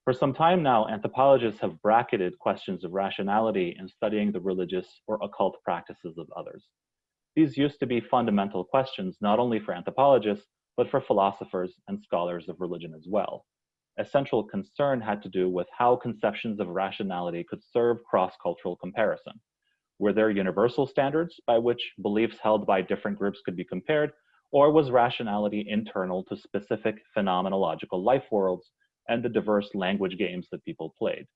For some time now, anthropologists have bracketed questions of rationality in studying the religious or occult practices of others. These used to be fundamental questions not only for anthropologists, but for philosophers and scholars of religion as well. A central concern had to do with how conceptions of rationality could serve cross-cultural comparison. Were there universal standards by which beliefs held by different groups could be compared, or was rationality internal to specific phenomenological life worlds and the diverse language games that people played?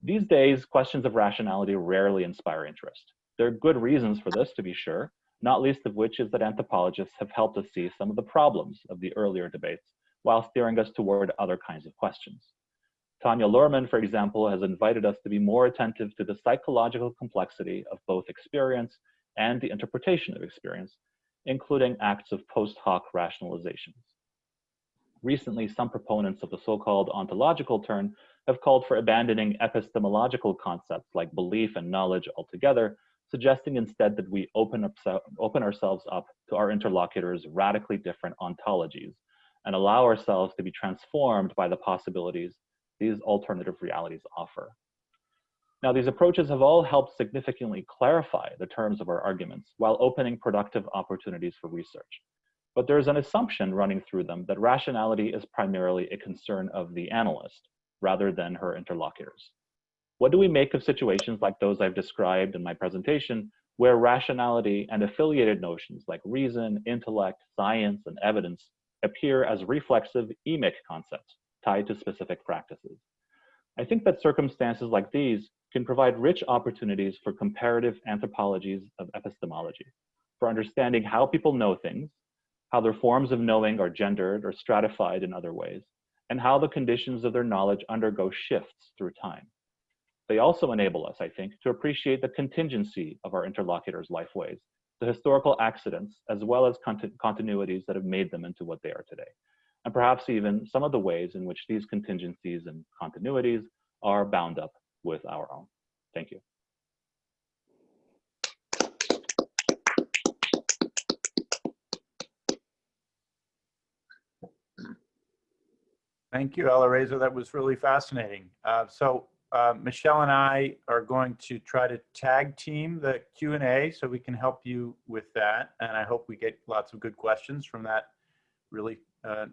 These days, questions of rationality rarely inspire interest. There are good reasons for this, to be sure, not least of which is that anthropologists have helped us see some of the problems of the earlier debates while steering us toward other kinds of questions. Tanya Luhrmann, for example, has invited us to be more attentive to the psychological complexity of both experience and the interpretation of experience, including acts of post hoc rationalizations. Recently, some proponents of the so-called ontological turn have called for abandoning epistemological concepts like belief and knowledge altogether, suggesting instead that we open ourselves up to our interlocutors' radically different ontologies and allow ourselves to be transformed by the possibilities these alternative realities offer. Now, these approaches have all helped significantly clarify the terms of our arguments while opening productive opportunities for research. But there's an assumption running through them that rationality is primarily a concern of the analyst rather than her interlocutors. What do we make of situations like those I've described in my presentation, where rationality and affiliated notions like reason, intellect, science, and evidence appear as reflexive emic concepts tied to specific practices? I think that circumstances like these can provide rich opportunities for comparative anthropologies of epistemology, for understanding how people know things, how their forms of knowing are gendered or stratified in other ways, and how the conditions of their knowledge undergo shifts through time. They also enable us, I think, to appreciate the contingency of our interlocutors' lifeways, the historical accidents, as well as continuities that have made them into what they are today, and perhaps even some of the ways in which these contingencies and continuities are bound up with our own. Thank you. Thank you, Alireza. That was really fascinating. Michelle and I are going to try to tag team the Q&A so we can help you with that. And I hope we get lots of good questions from that really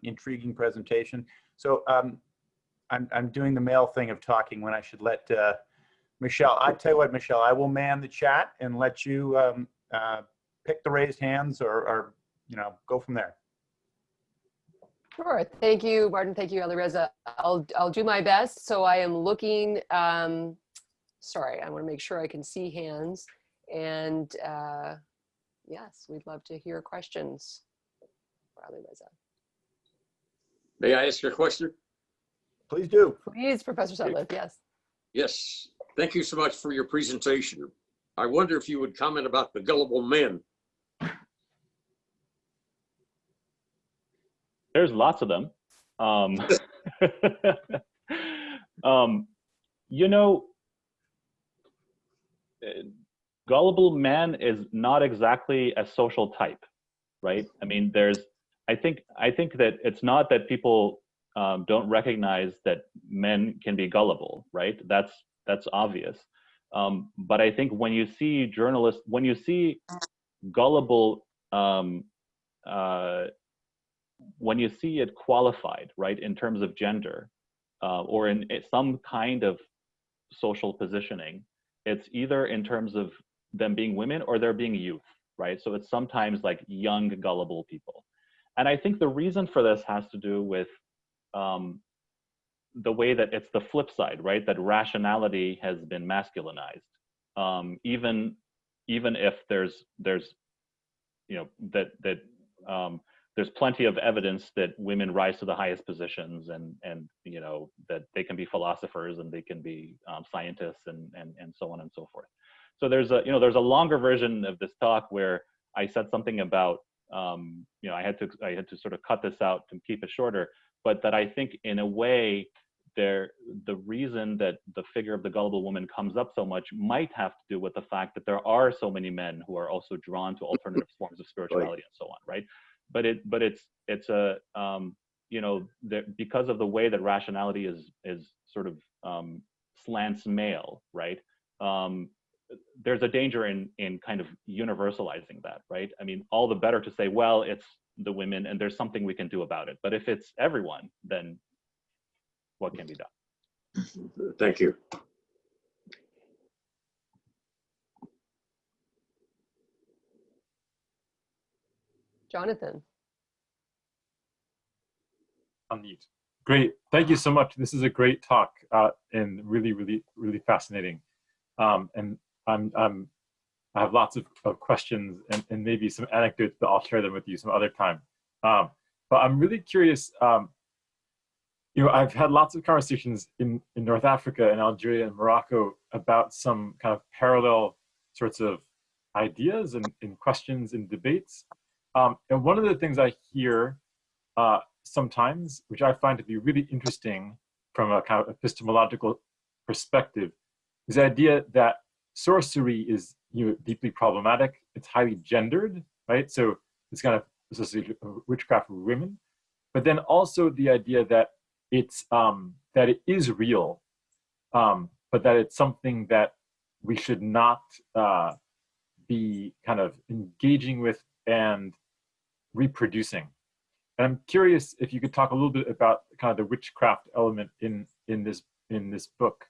intriguing presentation. So I'm doing the male thing of talking when I should let Michelle. I tell you what, Michelle, I will man the chat and let you pick the raised hands or go from there. Sure. Thank you, Martin. Thank you, Alireza. I'll do my best. So I am looking, sorry, I want to make sure I can see hands. And yes, we'd love to hear questions for Alireza. May I ask your question? Please do. Please, Professor Sutliff, yes. Yes. Thank you so much for your presentation. I wonder if you would comment about the gullible men. There's lots of them. Gullible man is not exactly a social type. right? I mean, I think that it's not that people don't recognize that men can be gullible, right? That's obvious. But I think when you see journalists, when you see gullible, when you see it qualified, right, in terms of gender, or in some kind of social positioning, it's either in terms of them being women or they're being youth, right? So it's sometimes like young, gullible people. And I think the reason for this has to do with the way that it's the flip side, right? That rationality has been masculinized. Even if there's you know, that there's plenty of evidence that women rise to the highest positions, and you know, that they can be philosophers and they can be scientists and so on and so forth. So there's a, you know, there's a longer version of this talk where I said something about you know, I had to sort of cut this out to keep it shorter, but that I think in a way the reason that the figure of the gullible woman comes up so much might have to do with the fact that there are so many men who are also drawn to alternative forms of spirituality and so on, right? But it's a you know, because of the way that rationality is sort of slants male, right? There's a danger in kind of universalizing that, right? I mean, all the better to say, well, it's the women and there's something we can do about it. But if it's everyone, then what can be done? Thank you. Jonathan. Unmute. Great. Thank you so much. This is a great talk and really fascinating. And I have lots of questions and maybe some anecdotes, but I'll share them with you some other time. But I'm really curious. You know, I've had lots of conversations in North Africa and Algeria and Morocco about some kind of parallel sorts of ideas and questions and debates. And one of the things I hear sometimes, which I find to be really interesting from a kind of epistemological perspective, is the idea that sorcery is, you know, deeply problematic. It's highly gendered, right? So it's kind of associated with witchcraft with women. But then also the idea that it's that it is real, but that it's something that we should not be kind of engaging with and reproducing. And I'm curious if you could talk a little bit about kind of the witchcraft element in this book,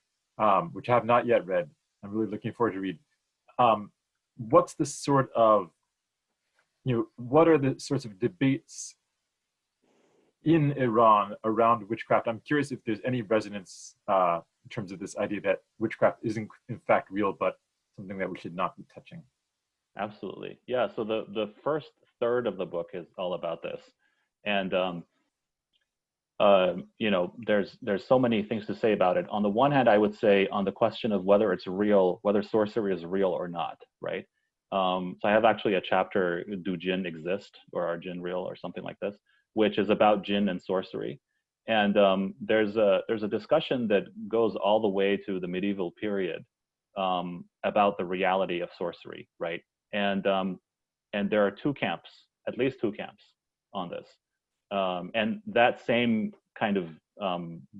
which I have not yet read. I'm really looking forward to read. What's the sort of, you know, what are the sorts of debates in Iran around witchcraft? I'm curious if there's any resonance in terms of this idea that witchcraft isn't in fact real, but something that we should not be touching. Absolutely. Yeah, so the first third of the book is all about this. And you know, there's so many things to say about it. On the one hand, I would say on the question of whether it's real, whether sorcery is real or not, right? So I have actually a chapter, Do Jinn Exist, or Are Jinn Real, or something like this, which is about jinn and sorcery. And there's a discussion that goes all the way to the medieval period about the reality of sorcery, right? And there are two camps, at least two camps on this. And that same kind of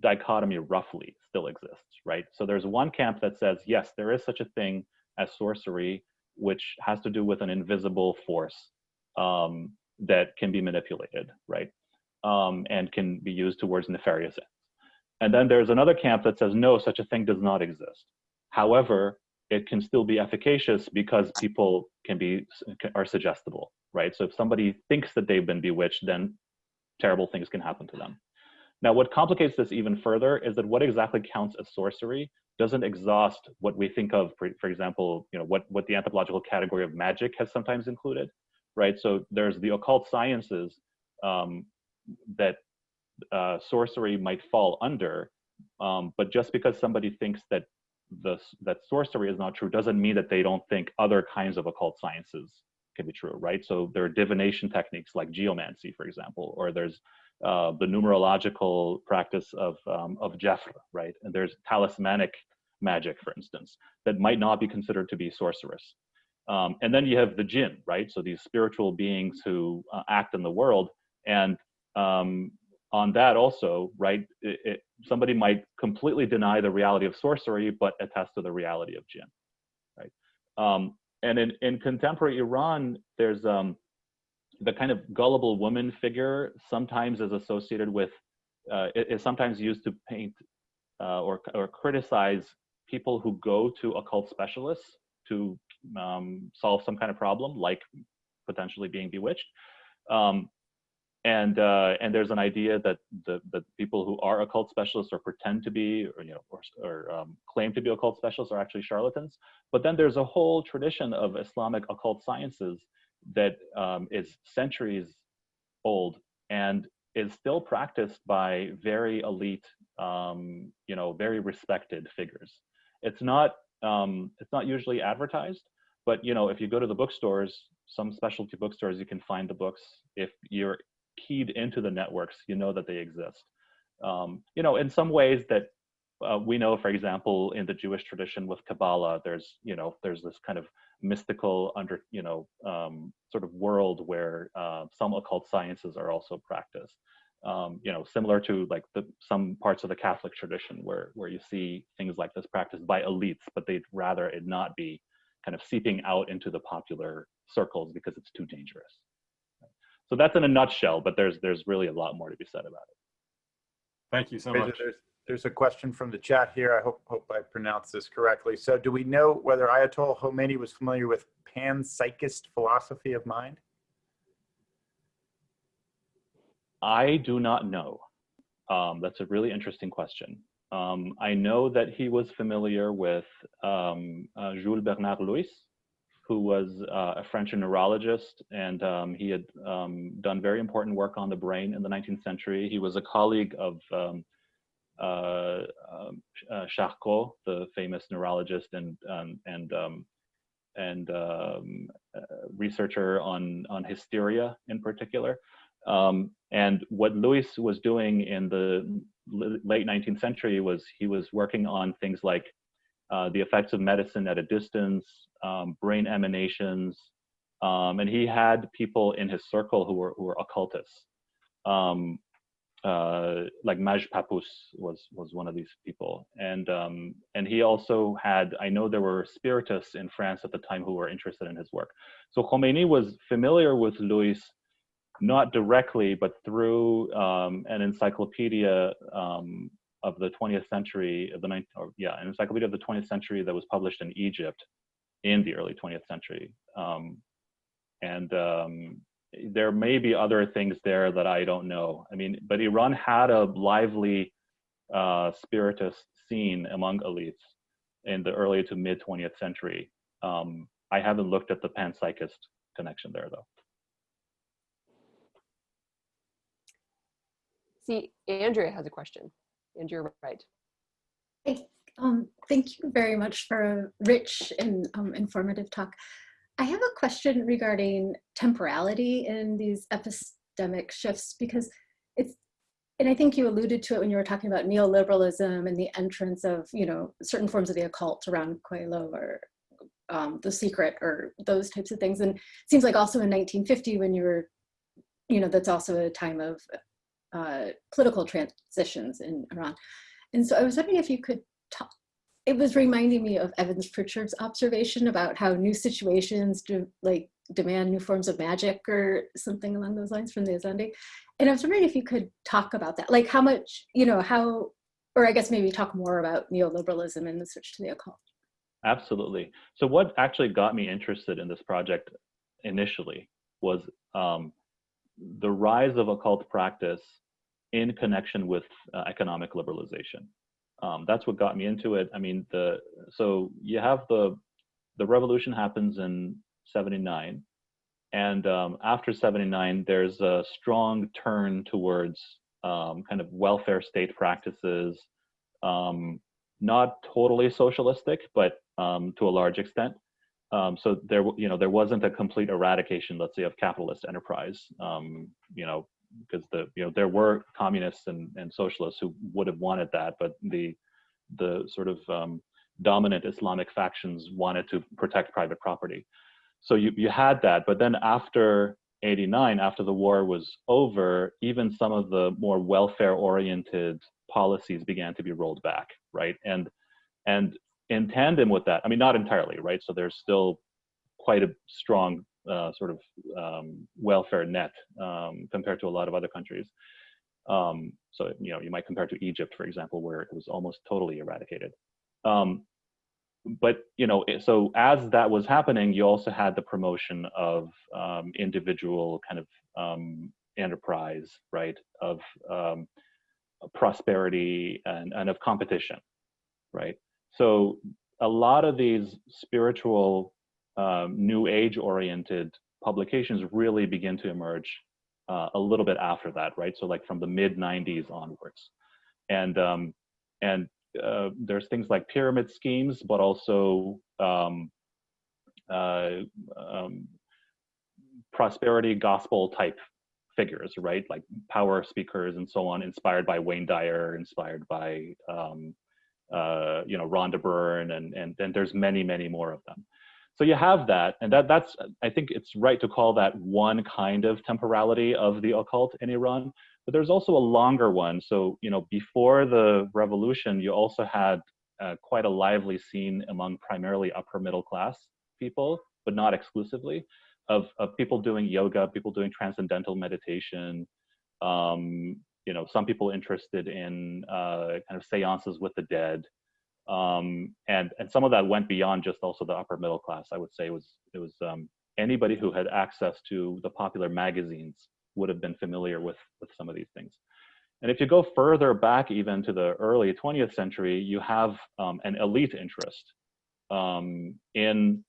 dichotomy roughly still exists, right? So there's one camp that says, yes, there is such a thing as sorcery, which has to do with an invisible force that can be manipulated, right? And can be used towards nefarious ends. And then there's another camp that says, no, such a thing does not exist. However, it can still be efficacious because people are suggestible, right? So if somebody thinks that they've been bewitched, then terrible things can happen to them. Now, what complicates this even further is that what exactly counts as sorcery doesn't exhaust what we think of, for example, you know, what the anthropological category of magic has sometimes included, right? So there's the occult sciences that sorcery might fall under, but just because somebody thinks that that sorcery is not true doesn't mean that they don't think other kinds of occult sciences can be true, right? So there are divination techniques like geomancy, for example, or there's the numerological practice of Jeffr, right? And there's talismanic magic, for instance, that might not be considered to be sorcerous. And then you have the jinn, right? So these spiritual beings who act in the world. And on that also, right, somebody might completely deny the reality of sorcery, but attest to the reality of jinn, right? And in contemporary Iran, there's the kind of gullible woman figure sometimes is associated with, is sometimes used to paint or criticize people who go to occult specialists to solve some kind of problem, like potentially being bewitched. And there's an idea that the people who are occult specialists or pretend to be, or claim to be occult specialists are actually charlatans. But then there's a whole tradition of Islamic occult sciences that is centuries old and is still practiced by very elite, very respected figures. It's not usually advertised, but if you go to the bookstores, some specialty bookstores, you can find the books. If you're keyed into the networks, you know that they exist. In some ways that we know, for example, in the Jewish tradition with Kabbalah, there's this kind of mystical sort of world where some occult sciences are also practiced. Similar to like some parts of the Catholic tradition where you see things like this practiced by elites, but they'd rather it not be kind of seeping out into the popular circles because it's too dangerous. So that's in a nutshell, but there's really a lot more to be said about it. Thank you so much. There's a question from the chat here. I hope I pronounced this correctly. So do we know whether Ayatollah Khomeini was familiar with panpsychist philosophy of mind? I do not know. That's a really interesting question. I know that he was familiar with Jules Bernard Louis, who was a French neurologist, and he had done very important work on the brain in the 19th century. He was a colleague of Charcot, the famous neurologist and researcher on hysteria in particular. And what Louis was doing in the late 19th century was he was working on things like the effects of medicine at a distance, brain emanations, and he had people in his circle who were occultists. Like Maj Papoose was one of these people, and he also had, I know there were spiritists in France at the time who were interested in his work. So Khomeini was familiar with Louis, not directly, but through an encyclopedia of the 20th century, an encyclopedia of the 20th century that was published in Egypt in the early 20th century. There may be other things there that I don't know. I mean, but Iran had a lively spiritist scene among elites in the early to mid 20th century. I haven't looked at the panpsychist connection there though. See, Andrea has a question. And you're right. Thank you very much for a rich and informative talk. I have a question regarding temporality in these epistemic shifts, because and I think you alluded to it when you were talking about neoliberalism and the entrance of, certain forms of the occult around Coelho or The Secret or those types of things. And it seems like also in 1950 when you were, that's also a time of political transitions in Iran. And so I was wondering if you could talk, it was reminding me of Evans Pritchard's observation about how new situations demand new forms of magic or something along those lines from the Azandi. And I was wondering if you could talk about that, like how much, or I guess maybe talk more about neoliberalism and the switch to the occult. Absolutely. So what actually got me interested in this project initially was the rise of occult practice in connection with economic liberalization. That's what got me into it. I mean, so you have the revolution happens in 79, and after 79, there's a strong turn towards kind of welfare state practices, not totally socialistic, but to a large extent. So there wasn't a complete eradication, let's say, of capitalist enterprise, because there were communists and socialists who would have wanted that, but the sort of dominant Islamic factions wanted to protect private property. So you had that, but then after 89, after the war was over, even some of the more welfare-oriented policies began to be rolled back, right? And in tandem with that, I mean, not entirely, right? So there's still quite a strong sort of welfare net compared to a lot of other countries. So, you know, you might compare to Egypt, for example, where it was almost totally eradicated. But, you know, so as that was happening, you also had the promotion of individual kind of enterprise, right, of prosperity and of competition, right? So a lot of these spiritual, new age-oriented publications really begin to emerge a little bit after that, right? So like from the mid-90s onwards. And there's things like pyramid schemes, but also prosperity gospel type figures, right? Like power speakers and so on, inspired by Wayne Dyer, inspired by you know, Rhonda Byrne, and there's many, many more of them. So you have that, and that's, I think it's right to call that one kind of temporality of the occult in Iran. But there's also a longer one. So, you know, before the revolution, you also had quite a lively scene among primarily upper middle class people, but not exclusively, of people doing yoga, people doing transcendental meditation, you know, some people interested in kind of seances with the dead. And some of that went beyond just also the upper middle class. I would say it was anybody who had access to the popular magazines would have been familiar with some of these things. And if you go further back even to the early 20th century, you have an elite interest in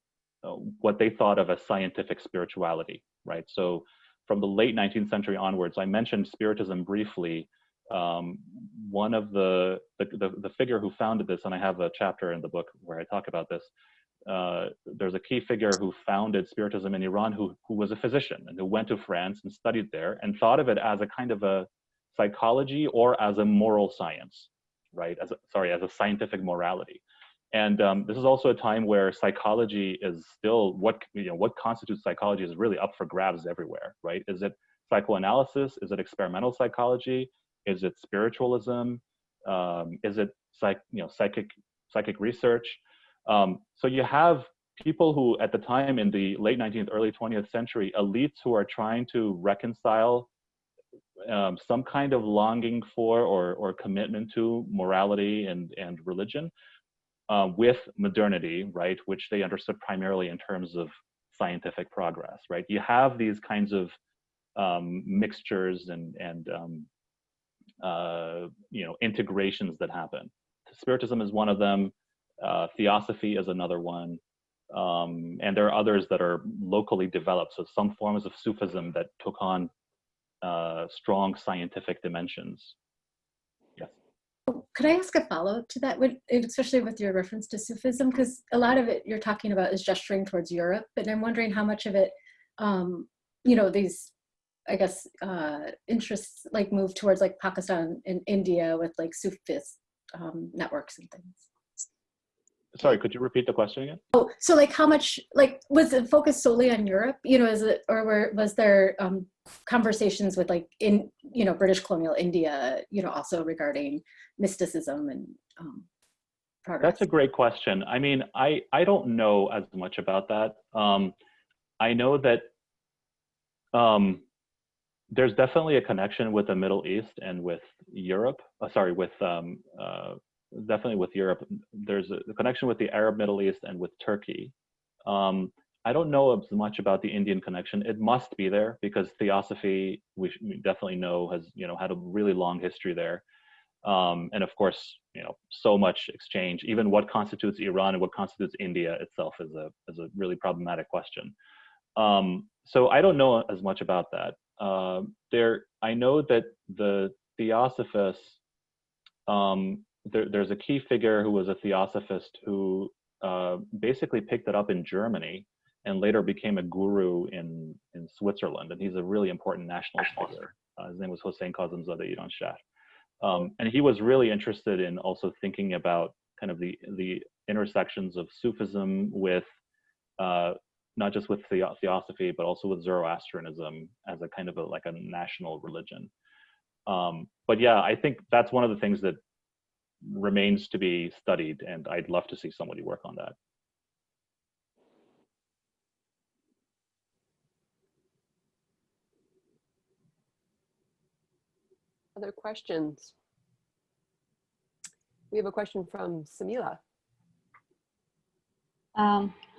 what they thought of as scientific spirituality, right? So from the late 19th century onwards, I mentioned Spiritism briefly. One of the figure who founded this, and I have a chapter in the book where I talk about this, there's a key figure who founded Spiritism in Iran who was a physician and who went to France and studied there and thought of it as a kind of a psychology or as a moral science, right? As a scientific morality. And this is also a time where psychology is still, what constitutes psychology is really up for grabs everywhere, right? Is it psychoanalysis? Is it experimental psychology? Is it spiritualism? Is it psychic research? So you have people who, at the time in the late 19th, early 20th century, elites who are trying to reconcile some kind of longing for or commitment to morality and religion with modernity, right, which they understood primarily in terms of scientific progress, right? You have these kinds of mixtures and integrations that happen. Spiritism is one of them. Theosophy is another one. And there are others that are locally developed. So some forms of Sufism that took on strong scientific dimensions. Yes. Could I ask a follow-up to that, especially with your reference to Sufism? Because a lot of it you're talking about is gesturing towards Europe, but I'm wondering how much of it, these, I guess, interests like move towards like Pakistan and India with like Sufist networks and things. Sorry, could you repeat the question again? Oh, so like how much, like, was it focused solely on Europe, was there conversations with like British colonial India, also regarding mysticism and progress? That's a great question. I mean, I don't know as much about that. I know that there's definitely a connection with the Middle East and with Europe. Definitely with Europe. There's a connection with the Arab Middle East and with Turkey. I don't know as much about the Indian connection. It must be there because Theosophy, we definitely know, has had a really long history there. And of course, so much exchange. Even what constitutes Iran and what constitutes India itself is a really problematic question. So I don't know as much about that. I know that the Theosophists, there's a key figure who was a Theosophist who basically picked it up in Germany and later became a guru in Switzerland. And he's a really important nationalist figure. His name was Hossein Kazemzadeh Iranshah. And he was really interested in also thinking about kind of the intersections of Sufism with not just with theosophy, but also with Zoroastrianism as a kind of like a national religion. But yeah, I think that's one of the things that remains to be studied, and I'd love to see somebody work on that. Other questions? We have a question from Samila.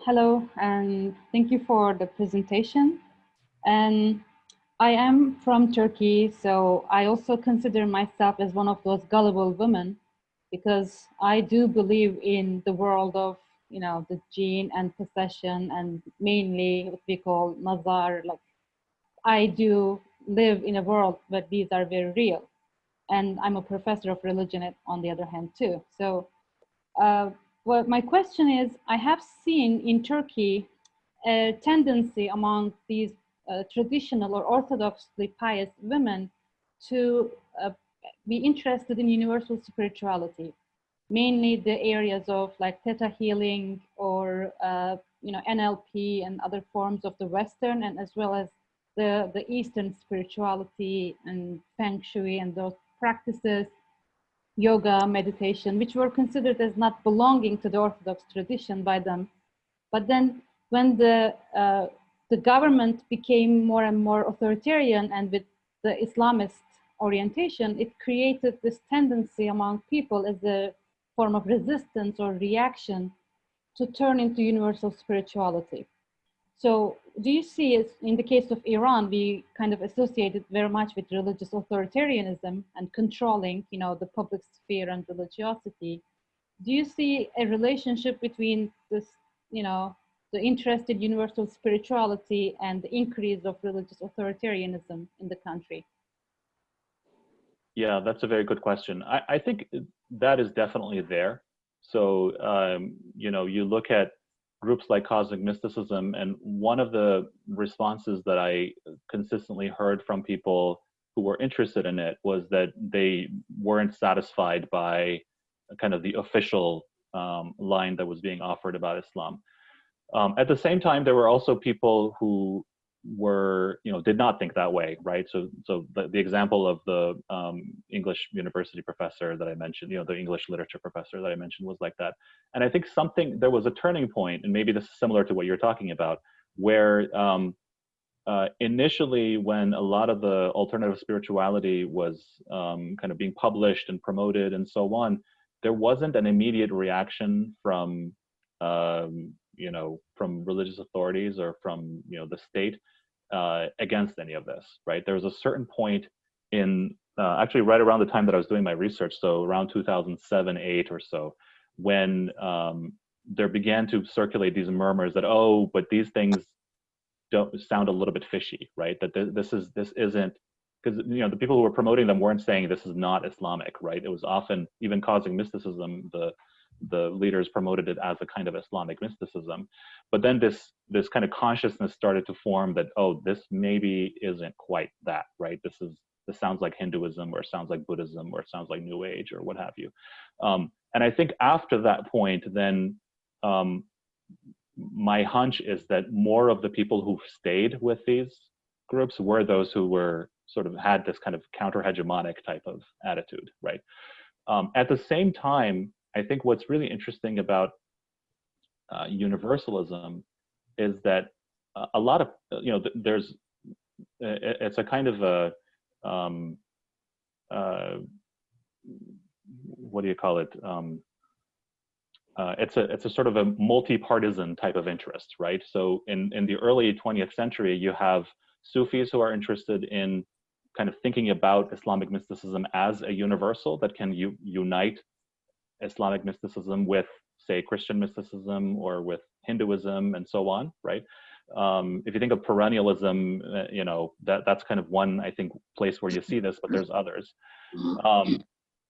Hello, and thank you for the presentation. And I am from Turkey, so I also consider myself as one of those gullible women, because I do believe in the world of, you know, the jinn and possession, and mainly what we call nazar. Like, I do live in a world where these are very real, and I'm a professor of religion on the other hand too. So well, my question is, I have seen in Turkey a tendency among these traditional or orthodoxly pious women to be interested in universal spirituality, mainly the areas of like theta healing or you know, NLP and other forms of the Western, and as well as the Eastern spirituality and Feng Shui and those practices, yoga, meditation, which were considered as not belonging to the Orthodox tradition by them. But then when the government became more and more authoritarian and with the Islamist orientation, it created this tendency among people as a form of resistance or reaction to turn into universal spirituality. So do you see, as in the case of Iran, we kind of associated very much with religious authoritarianism and controlling, you know, the public sphere and religiosity. Do you see a relationship between this, you know, the interest in universal spirituality and the increase of religious authoritarianism in the country? Yeah, that's a very good question. I think that is definitely there. So, you know, you look at groups like cosmic mysticism, and one of the responses that I consistently heard from people who were interested in it was that they weren't satisfied by kind of the official line that was being offered about Islam. At the same time, there were also people who were, you know, did not think that way, right? So the example of the English university professor that I mentioned, you know, the English literature professor that I mentioned was like that. And I think there was a turning point, and maybe this is similar to what you're talking about, where initially when a lot of the alternative spirituality was kind of being published and promoted and so on, there wasn't an immediate reaction from you know, from religious authorities or from, you know, the state against any of this, right? There was a certain point in, actually right around the time that I was doing my research, so around 2007, 8 or so, when there began to circulate these murmurs that, oh, but these things don't sound a little bit fishy, right? That this isn't, because, you know, the people who were promoting them weren't saying this is not Islamic, right? It was often, even causing mysticism, the leaders promoted it as a kind of Islamic mysticism. But then this kind of consciousness started to form that, oh, this maybe isn't quite that, right? This sounds like Hinduism, or sounds like Buddhism, or it sounds like New Age, or what have you. And I think after that point, then my hunch is that more of the people who stayed with these groups were those who were sort of had this kind of counter-hegemonic type of attitude, right? At the same time, I think what's really interesting about universalism is that a lot of, you know, it's a kind of a, what do you call it? It's a sort of a multi-partisan type of interest, right? So in the early 20th century, you have Sufis who are interested in kind of thinking about Islamic mysticism as a universal that can unite Islamic mysticism with, say, Christian mysticism or with Hinduism and so on, right? If you think of perennialism, you know, that's kind of one, I think, place where you see this, but there's others.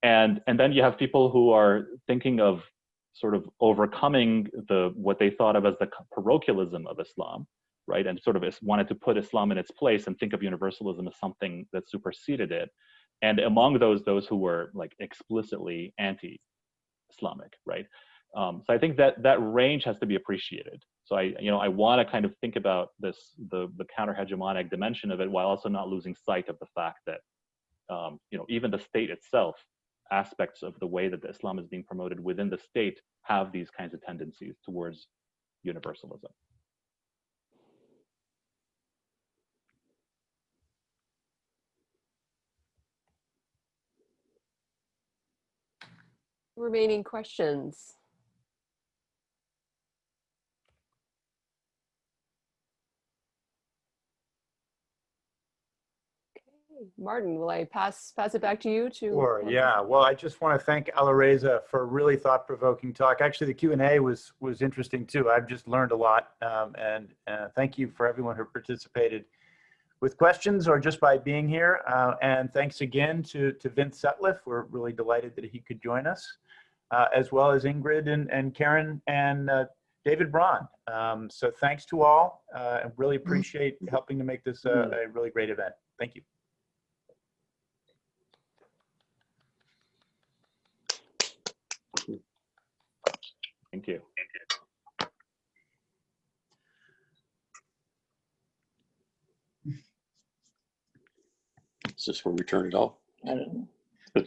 And then you have people who are thinking of sort of overcoming what they thought of as the parochialism of Islam, right? And sort of wanted to put Islam in its place and think of universalism as something that superseded it. And among those who were like explicitly anti-Islamic, right? So I think that that range has to be appreciated. So I want to kind of think about the counter-hegemonic dimension of it while also not losing sight of the fact that, even the state itself, aspects of the way that Islam is being promoted within the state have these kinds of tendencies towards universalism. Remaining questions? Martin, will I pass it back to you to? Sure, yeah. Well, I just want to thank Alireza for a really thought-provoking talk. Actually, the Q&A was interesting too. I've just learned a lot, and thank you for everyone who participated with questions or just by being here. And thanks again to Vince Sutliff. We're really delighted that he could join us, as well as Ingrid and Karen and David Braun. So thanks to all. I really appreciate helping to make this a really great event. Thank you. Thank you. Is this where we turn it off? I don't know.